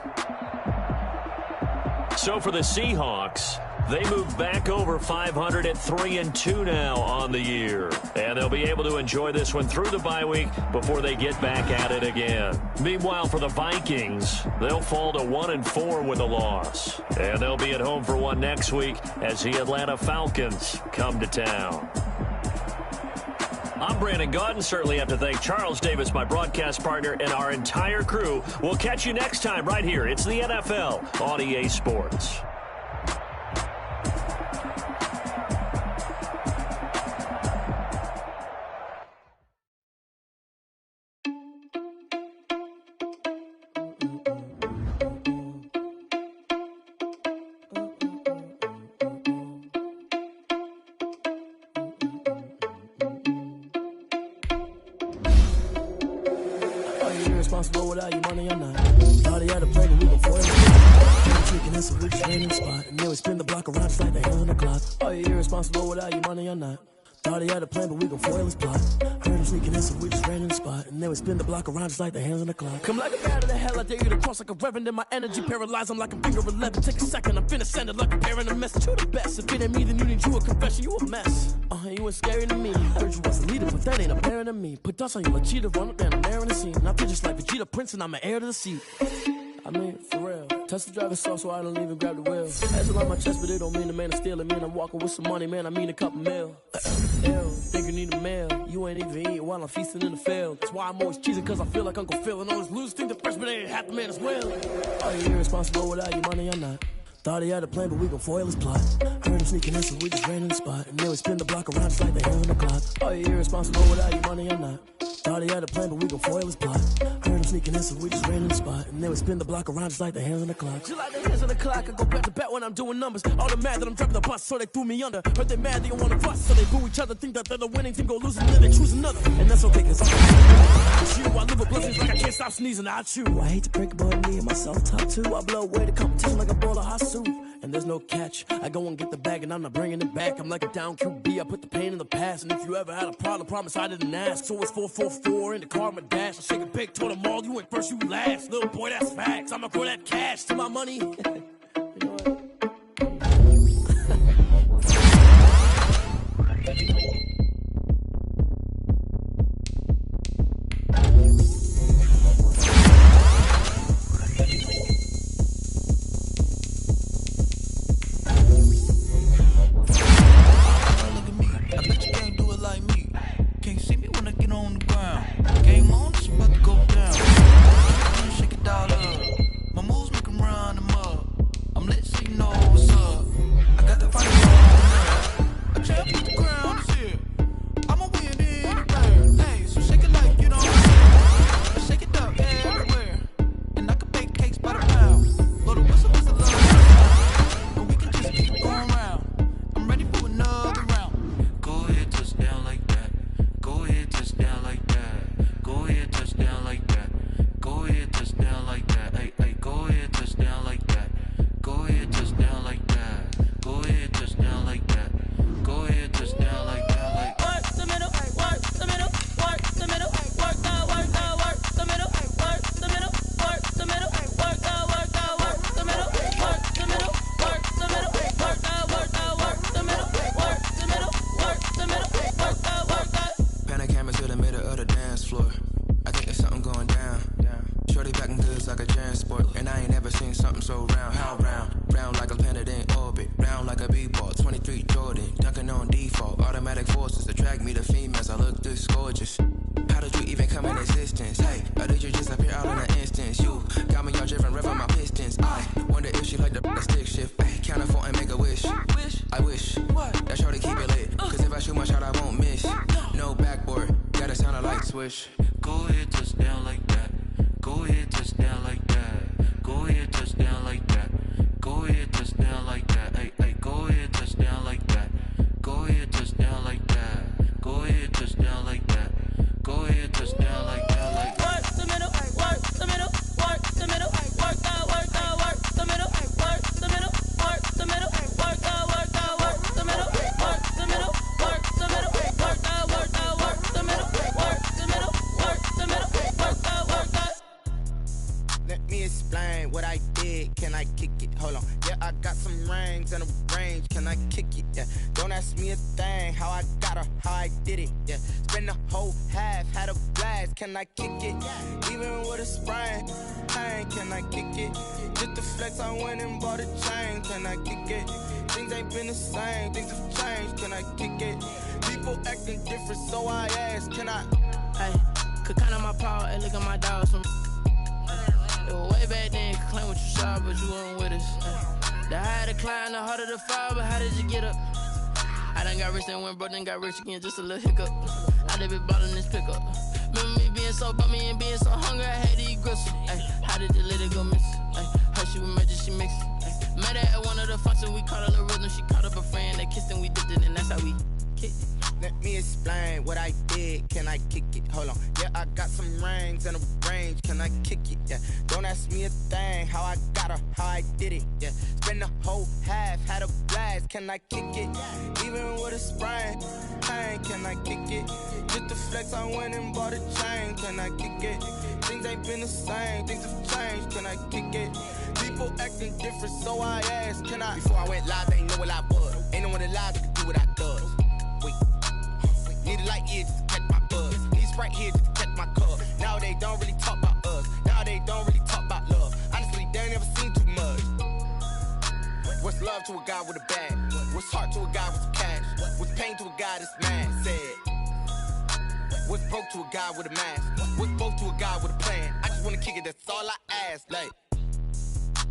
Speaker 1: So for the Seahawks, they move back over 500 at 3-2 now on the year. And they'll be able to enjoy this one through the bye week before they get back at it again. Meanwhile, for the Vikings, they'll fall to 1-4 with a loss. And they'll be at home for one next week as the Atlanta Falcons come to town. I'm Brandon Gaudin. Certainly have to thank Charles Davis, my broadcast partner, and our entire crew. We'll catch you next time right here. It's the NFL on EA Sports.
Speaker 5: Are you
Speaker 6: irresponsible without your money or not. Thought he had a play, but we gon' foil it. Tweaking this, so we just ran in the spot. And then we spin the block around just like the hands on the clock. Are you irresponsible without your money or not? Thought he had a plan, but we gon' foil his plot. Heard him sneaking in, so we just ran in the spot. And then we spin the block around just like the hands on the clock. Come like a bat of the hell, I dare you to cross like a reverend. And my energy paralyzed, I'm like a finger 11. Take a second, I'm finna send it like a parent a message. You the best, if it ain't me, then you need you a confession. You a mess, you ain't scary to me. Heard you was a leader, but that ain't apparent to me. Put dust on you like cheetah, run up down the air in the scene. And I feel just like Vegeta Prince, and I'm an heir to the seat. I mean, for real. Touch the driver's soft so I don't even grab the wheel. Has it on my chest, but it don't mean the man is stealing. Man, I'm walking with some money, man, I mean a couple mil. Ew, think you need a meal. You ain't even eating while I'm feasting in the field. That's why I'm always cheesing, cause I feel like Uncle Phil. And always lose, think the freshman ain't half the man as well. Are you irresponsible without your money or not? Thought he had a plan, but we gon' foil his plot. Heard him sneaking in, so we just ran in the spot. And then we spin the block around just like the hands on the clock. Are you irresponsible without your money or not? Thought he had a plan, but we gon' foil his plot. Heard him sneaking in, so we just ran in the spot. And then we spin the block around just like the hands on the clock. Just like the hands on the clock, I go back to back when I'm doing numbers. All the mad that I'm driving the bus, so they threw me under. Heard they mad, they don't wanna bust, so they boo each other. Think that they're the winning team, go losing, and then they choose another. And that's okay, cause I live with blessings like I can't stop sneezing, I chew. I hate to break it, but me and myself top two. I blow away the competition like a bowl of hot soup. And there's no catch. I go and get the bag and I'm not bringing it back. I'm like a down QB, I put the pain in the past. And if you ever had a problem, promise I didn't ask. So it's 444 in the car, my dash. I shake a big, told them all, you ain't first, you last. Little boy, that's facts. I'ma throw that cash to my money. You know what?
Speaker 7: Swish. Go ahead, touchdown like that. Go ahead, touchdown like that. Go ahead, touchdown like that. Go ahead, touchdown like that. Hey, hey, go ahead, touchdown like that. Go ahead, touchdown like that. Go ahead, touchdown like that. Go ahead, touchdown like that. Like
Speaker 8: work the middle, work the middle, work the middle, work the middle, work the middle, work the middle, work the middle, work the middle, work the middle, work the middle, work the middle, work the middle, work the middle, work the middle, work the.
Speaker 9: Let me explain what I did. Can I kick it? Hold on. Yeah, I got some rings and a range. Can I kick it? Yeah. Don't ask me a thing. How I got her, how I did it. Yeah. Spend the whole half, had a blast. Can I kick it? Even with a sprain. Pain, can I kick it? Just the flex, I went and bought a chain. Can I kick it? Things ain't been the same. Things have changed. Can I kick it? People acting different, so I ask. Can I?
Speaker 8: Hey, could count on my power and look at my dogs. It was way back then, could claim what you saw, but you weren't with us. The higher the climb, the harder the fall, but how did you get up? I done got rich and went broke, then got rich again, just a little hiccup. I done been ballin' this pickup. Remember me being so bummy and being so hungry, I had to eat gristle. Ay, how did the lady go miss? Ay, her she was emergency mix. Met her at one of the functions, we caught a little rhythm, she caught up a friend, they kissed and we dipped it, and that's how we kicked it.
Speaker 9: Let me explain what I did. Can I kick it? Hold on. Yeah, I got some rings and a range. can I kick it? Yeah, don't ask me a thing, how I got her, how I did it. Yeah, spend the whole half, had a blast, can I kick it? Even with a sprain, pain, can I kick it? Just the flex, I went and bought a chain, can I kick it? Things ain't been the same, things have changed, can I kick it? People acting different, so I asked, can I? Before I went live, they ain't know what I was. Ain't no one alive that can do what I does. Wait, need a light year just to catch my buzz. Need Sprite here just to catch my cup. Now they don't really talk about us. Now they don't really talk about love. Honestly, they ain't never seen too much. What's love to a guy with a bag? What's heart to a guy with some cash? What's pain to a guy that's mad? Said. What's broke to a guy with a mask? What's both to a guy with a plan? I just wanna kick it, that's all I ask. Like,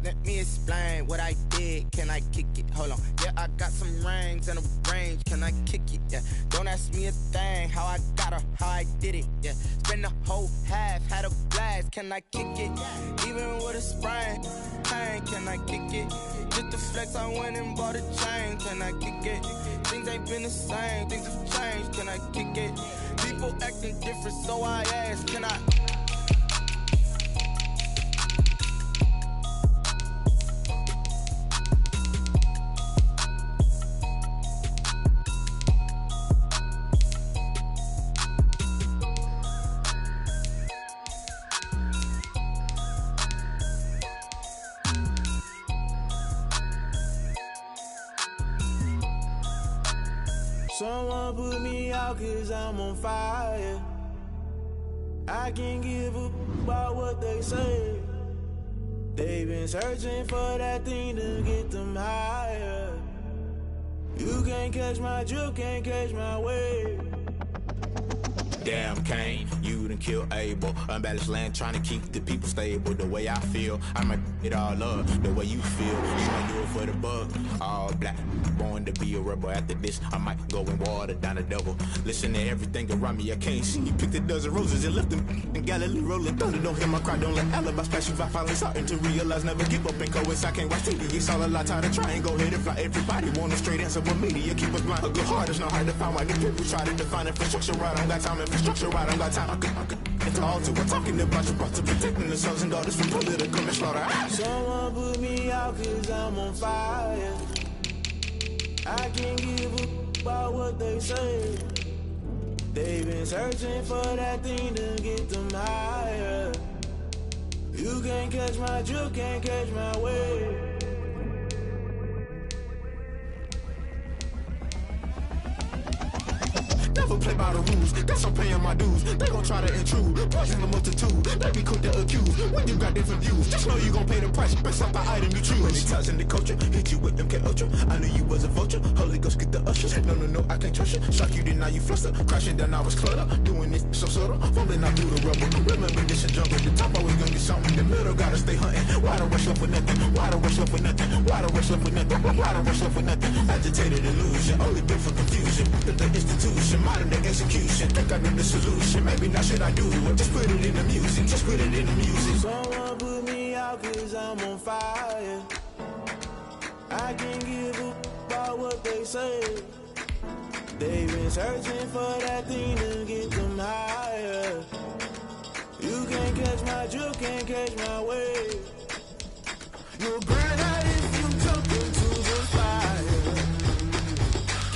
Speaker 9: let me explain what I did. Can I kick it? Hold on. Yeah, I got some rings and a range. Can I kick it? Yeah. Don't ask me a thing. How I got her, how I did it. Yeah. Spend the whole half, had a blast. Can I kick it? Even with a sprain, pain. Can I kick it? Just the flex, I went and bought a chain. Can I kick it? Things ain't been the same. Things have changed. Can I kick it? People acting different, so I ask. Can I?
Speaker 6: Someone put me out 'cause I'm on fire. I can't give a about what they say. They've been searching for that thing to get them higher. You can't catch my drift, can't catch my wave.
Speaker 10: Damn, Kane, you done killed Abel. Unbalanced land, trying to keep the people stable. The way I feel, I might it all up. The way you feel, you might do it for the bug. All black, born to be a rebel. After this, I might go and water down the double. Listen to everything around me, I can't see. Picked a dozen roses and left them in Galilee rolling thunder. Don't hear my cry, don't let alibis pass you by. Finally starting to realize, never give up and coexist. I can't watch TV, it's all a lot. Tired of trying, go ahead and fly. Everybody want a straight answer, but media keep us blind. A good heart is not hard to find. Why the people try to define infrastructure right? I don't got time. Infrastructure right, I don't got time. I could it's all to we're talking about your to protecting the sons and daughters from political and slaughter.
Speaker 6: Someone put me out 'cause I'm on fire. I can't give a about what they say. They've been searching for that thing to get them higher. You can't catch my drift, can't catch my wave.
Speaker 10: Never play by the rules, that's I'm paying my dues. They gon' try to intrude, poison the multitude. They be quick to accuse, when you got different views. Just know you gon' pay the price, based off the item you choose. Many times in the culture, hit you with MK Ultra. I knew you was a vulture, Holy Ghost get the ushers. No, I can't trust you. Shock you, then now you fluster. Crashing down, I was clutter. Doing this so subtle, fumbling out through the rubble. Remember this and jump at the top, always gonna get something. In the middle, gotta stay hunting. Why the rush left with nothing? Why the rush left with nothing? Why the rush left with nothing? Why the rush left with nothing? Agitated illusion, only built for confusion. The institution, modern day execution. Think I know the solution. Maybe not should I do it? Just put it in the music. Just put it in the music.
Speaker 6: Someone put me out 'cause I'm on fire. I can't give a about what they say. They've been searching for that thing to get them higher. You can't catch my drift, can't catch my wave. You'll burn out if you jump into the fire.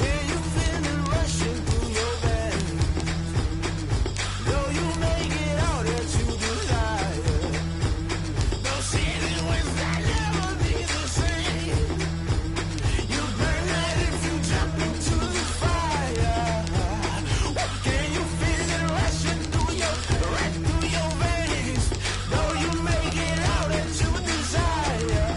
Speaker 6: Can you feel it rushing through your veins? Though you make it all that you desire. Those situations will never be the same. You burn out if you jump into the fire. Can you feel it rushing through your veins? Though you make it all that you desire.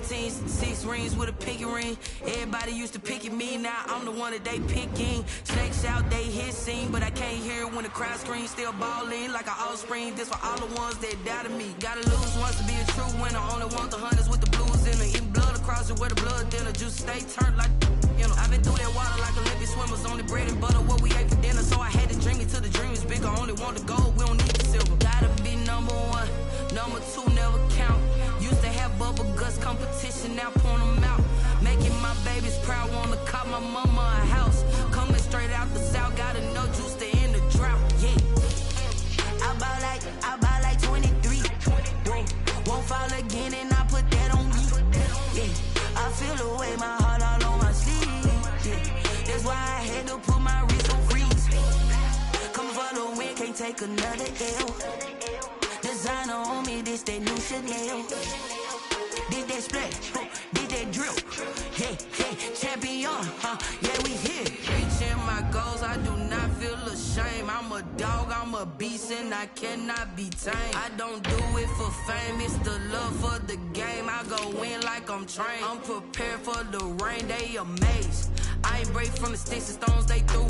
Speaker 8: 15, 6 rings with a pinky ring. Everybody used to pick at me, now I'm the one that they picking. Snakes out, they hit scene, but I can't hear it when the crowd screams. Still ballin' like an offspring. This for all the ones that doubted me. Gotta lose once to be a true winner. Only want the hunters with the blues in it. Eating blood across it where the blood dinner. Juice stay turned like, you know. I've been through that water like Olympic swimmers. Only bread and butter, what we ate for dinner. So I had to dream it till the dream is bigger. Only want the gold, we don't need the silver. Gotta be number one, number two never count. Used to have bubble guts competition, now point them out. Making my babies proud, wanna cop my mama a house. Coming straight out the south, gotta know juice to end the drought, yeah. I buy like 23. Won't fall again and I put that on me, yeah. I feel the way, my heart all on my sleeve, yeah. That's why I had to put my wrist on freeze. Come for the win, can't take another L. Designer on me, this that new Chanel. Did that splash, did that drill. Yeah, champion, yeah, we here. Reaching my goals, I do not feel ashamed. I'm a dog, I'm a beast, and I cannot be tamed. I don't do it for fame, it's the love for the game. I go in like I'm trained. I'm prepared for the rain, they amazed. I ain't break from the sticks and stones they threw.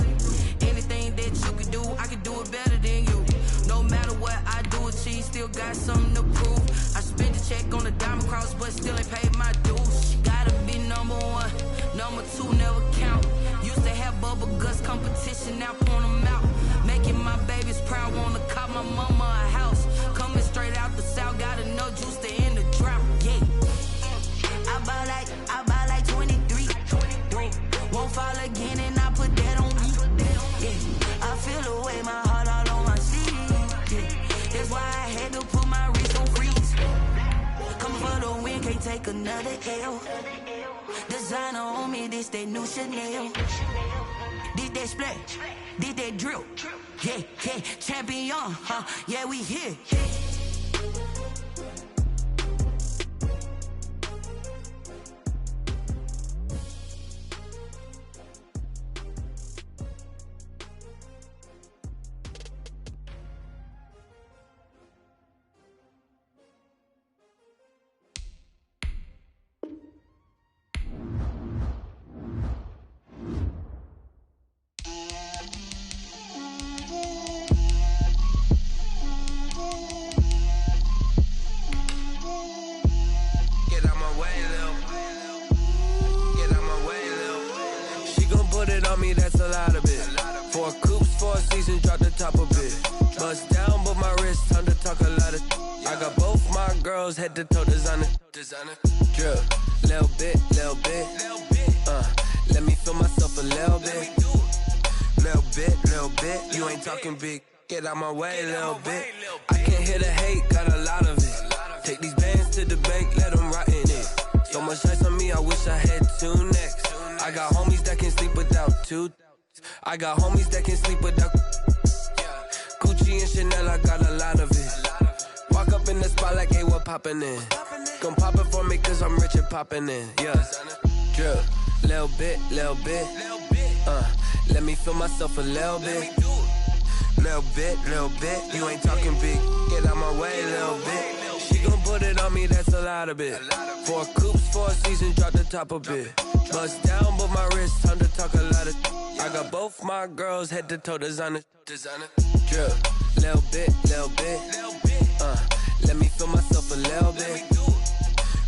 Speaker 8: Anything that you can do, I can do it better than you. No matter what I do, achieve, still got something to prove. I spent the check on the diamond cross, but still ain't paid my dues. Gotta be number one, number two never count. Used to have bubble guts competition, now point them out. Making my babies proud, wanna cop my mama a house. Coming straight out the south, gotta know juice to end the drought, yeah. I buy like 23. Won't fall again and I put that on me, yeah. I feel the way, my heart all on my sleeve, yeah. That's why I had to put my wrist on freeze. Come for the win, can't take another L. Designer on me, this that new Chanel. Did that splash, did that drill, yeah, champion, yeah, we here.
Speaker 11: That's a lot of it. 4 coops, 4 seasons, drop the top a bit. Bust down, but my wrist, time to talk a lot of. I got both my girls head to toe designer. Drill, little bit. Let me feel myself a little bit. Little bit. You ain't talking big. Get out my way, little bit. I can't hear the hate, got a lot of it. Take these bands to the bank, let them rot in it. So much ice on me, I wish I had 2 necks. I got homies that can sleep without 2. I got homies that can sleep without Gucci and Chanel, I got a lot of it. Walk up in the spot like, hey, what poppin' in? Gon' pop it for me cause I'm rich and poppin' in, yeah. Drill, little bit. Let me feel myself a little bit. Little bit. You ain't talking big, get out my way, little bit. She gon' put it on me, that's a lot of it. 4 coops, 4 seasons, drop the top a bit. Bust down, but my wrist, time to talk a lot of. I got both my girls head to toe designer. Drill, little bit. Let me feel myself a little bit.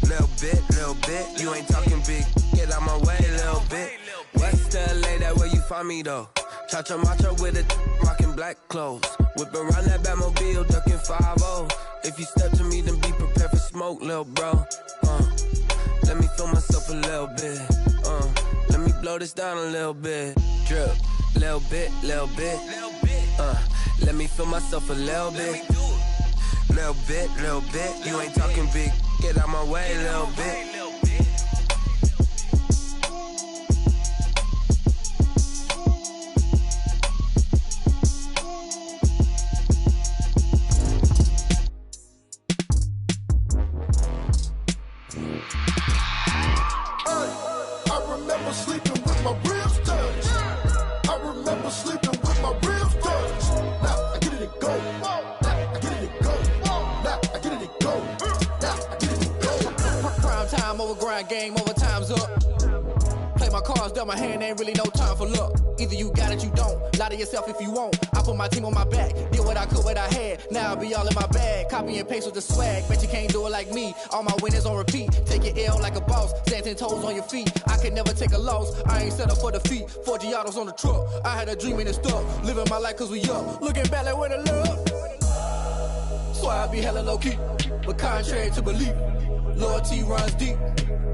Speaker 11: Little bit. You ain't talking big, get out my way, little bit. West LA, that where you find me though. Cha-cha macha with a rockin' black clothes. Whip around that Batmobile, ducking 5-0. If you step to me, then be prepared for smoke, lil' bro. Let me feel myself a little bit. Let me blow this down a little bit. Drip, little bit. Let me feel myself a little bit. Little bit. You ain't talking big. Get out my way, little bit.
Speaker 12: Time over grind, game over, time's up. Play my cards, dealt my hand, ain't really no time for luck. Either you got it, you don't. Lie to yourself if you won't. I put my team on my back, did what I could, what I had. Now I'll be all in my bag, copy and paste with the swag. Bet you can't do it like me. All my winners on repeat. Take your L like a boss, stand 10 toes on your feet. I can never take a loss. I ain't set up for defeat. 4 Giottos on the truck. I had a dream and it stuck. Living my life cause we up. Looking back like where the love. So I be hella low key, but contrary to belief, loyalty runs deep.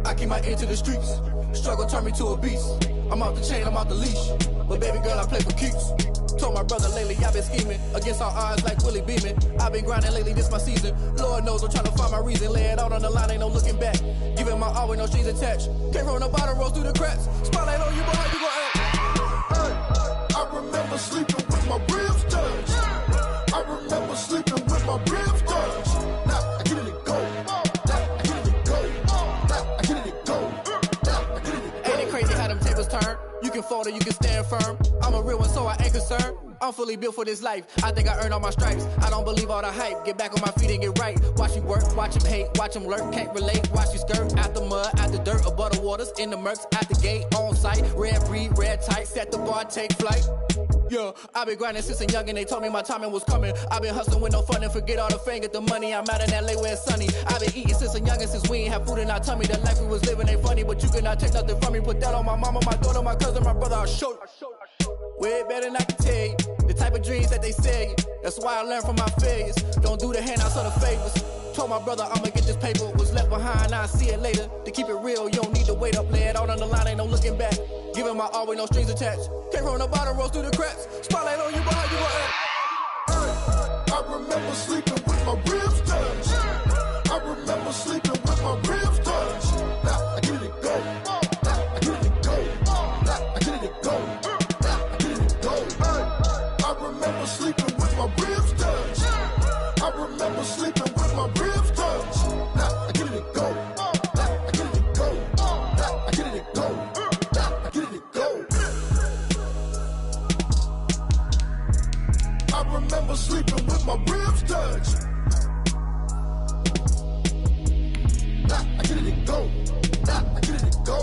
Speaker 12: I keep my ear to the streets. Struggle turned me to a beast. I'm off the chain, I'm off the leash. But baby girl, I play for keeps. Told my brother lately, I've been scheming against all odds like Willie Beeman. I've been grinding lately, this my season. Lord knows I'm trying to find my reason. Lay it out on the line, ain't no looking back. Giving my all with no strings attached. Came from the bottom, rose through the cracks. Spotlight on you, boy, how you gon' act?
Speaker 5: I remember sleeping with my ribs touched. I remember sleeping with my ribs touched. Now I get it to go. Now I get it to go. Now I get it to go. Now I get it to go.
Speaker 12: Ain't it crazy how them tables turn? You can fold or you can stand firm. I'm a real one, so I ain't concerned. I'm fully built for this life. I think I earned all my stripes. I don't believe all the hype. Get back on my feet and get right. Watch you work, watch him hate, watch him lurk. Can't relate, watch you skirt. Out the mud, out the dirt, above the waters, in the murks, out the gate, on site. Red breed, red tight, set the bar, take flight. Yeah, I been grinding since a young and they told me my timing was coming. I been hustling with no fun and forget all the fame, get the money. I'm out in LA where it's sunny. I been eating since a young and since we ain't have food in our tummy. The life we was living ain't funny, but you cannot take nothing from me. Put that on my mama, my daughter, my cousin, my brother, I'll show you. Way better than I can tell you. The type of dreams that they sell you. That's why I learned from my failures. Don't do the handouts or the favors. Told my brother I'ma get this paper. Was left behind, I'll see it later. To keep it real, you don't need to wait up. Lay it out on the line, ain't no looking back. Giving my all with no strings attached. Came from the bottom, rose through the cracks. Spotlight on you, but how you gon' act?
Speaker 5: I remember sleeping with my ribs touched. I remember sleeping with my ribs touched. Now I get it to go. Now I get it to go. Now I get it to go. Now I get it to go. I remember sleeping with my ribs touched. I remember sleeping with my ribs touched. Now I get it to go. Now I get it to go. Now I get it to go. Now I get it to go. I remember sleeping with my ribs touched. Now I get it to go. Now I get it to go.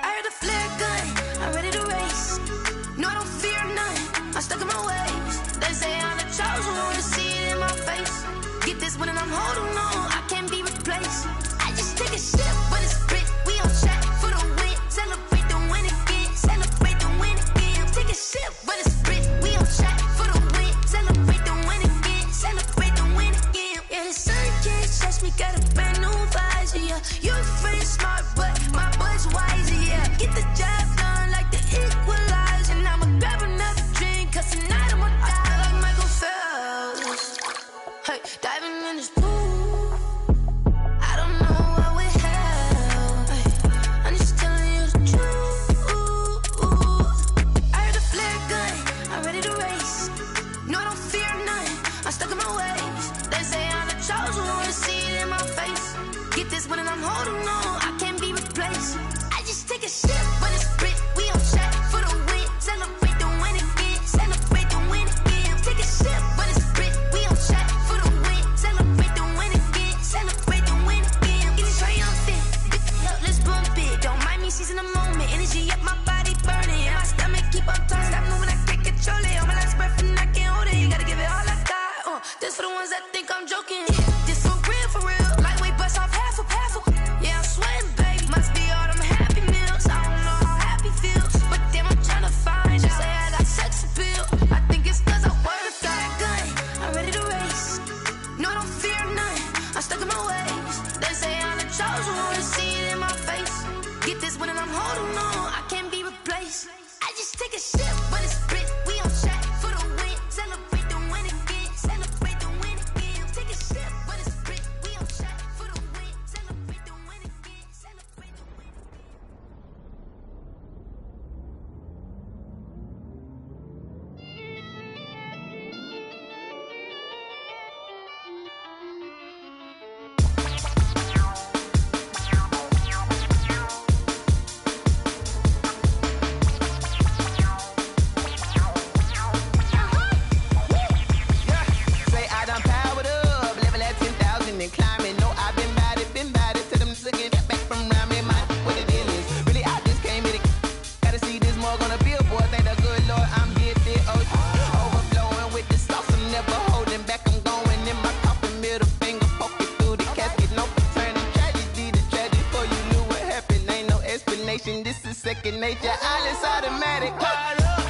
Speaker 13: I heard a flare gun, I'm ready to race. No, I don't fear none, I'm stuck in my ways. They say I'm the chosen one, to see it in my face. Get this one and I'm holding on, I can't be replaced. I just take a sip, but it's split, we on track for the win. Celebrate the win again, celebrate the win again. Take a sip, but it's split, we on track for the win. Celebrate the win again, celebrate the win again. Yeah, the sun can't touch me, got a brand new visor, yeah. You're friend smart, but my boy's wiser, yeah. Get the job done like the equalizer. Now I'ma grab another drink, cause tonight I'ma die like Michael Phelps. Hey, diving in this pool, I don't know what we have. Hey, I'm just telling you the truth. I heard a flare gun, I'm ready to race. No, I don't fear none, I'm stuck in my ways. They say I'm the chosen one, to see it in my face. Get this one and I'm holding on, I can't be replaced. I just take a sip, but it's split, we on track for the win. Celebrate the win again, celebrate the win again. Take a sip, but it's split, we on track for the win. Celebrate the win again, celebrate the win again. Get it triumphant, let's bump it. Don't mind me seizing the moment, energy up my body burning. And my stomach keep on turning, stop moving, I can't control it. On my last breath and I can't hold it, you gotta give it all I got. This for the ones that think I'm joking. This for real, lightweight bust off half a. Yeah, I'm sweating, baby. Must be all them happy meals. I don't know how happy feels, but damn, I'm trying to find out. Say I got sex appeal. I think it's cause I wear a fat gun. I'm ready to race. No, I don't fear none. I'm stuck in my ways. They say I'm the chosen one, to see it in my face. Get this one and I'm holding on, I can't be replaced. I just take a sip, but it's split. We on track for the win. Celebrate the win again. Celebrate the win again. Take a sip, but it's split. We on track for the win. Celebrate the win again. Celebrate the win again.
Speaker 9: combination. This is second nature. All is automatic. Caught up.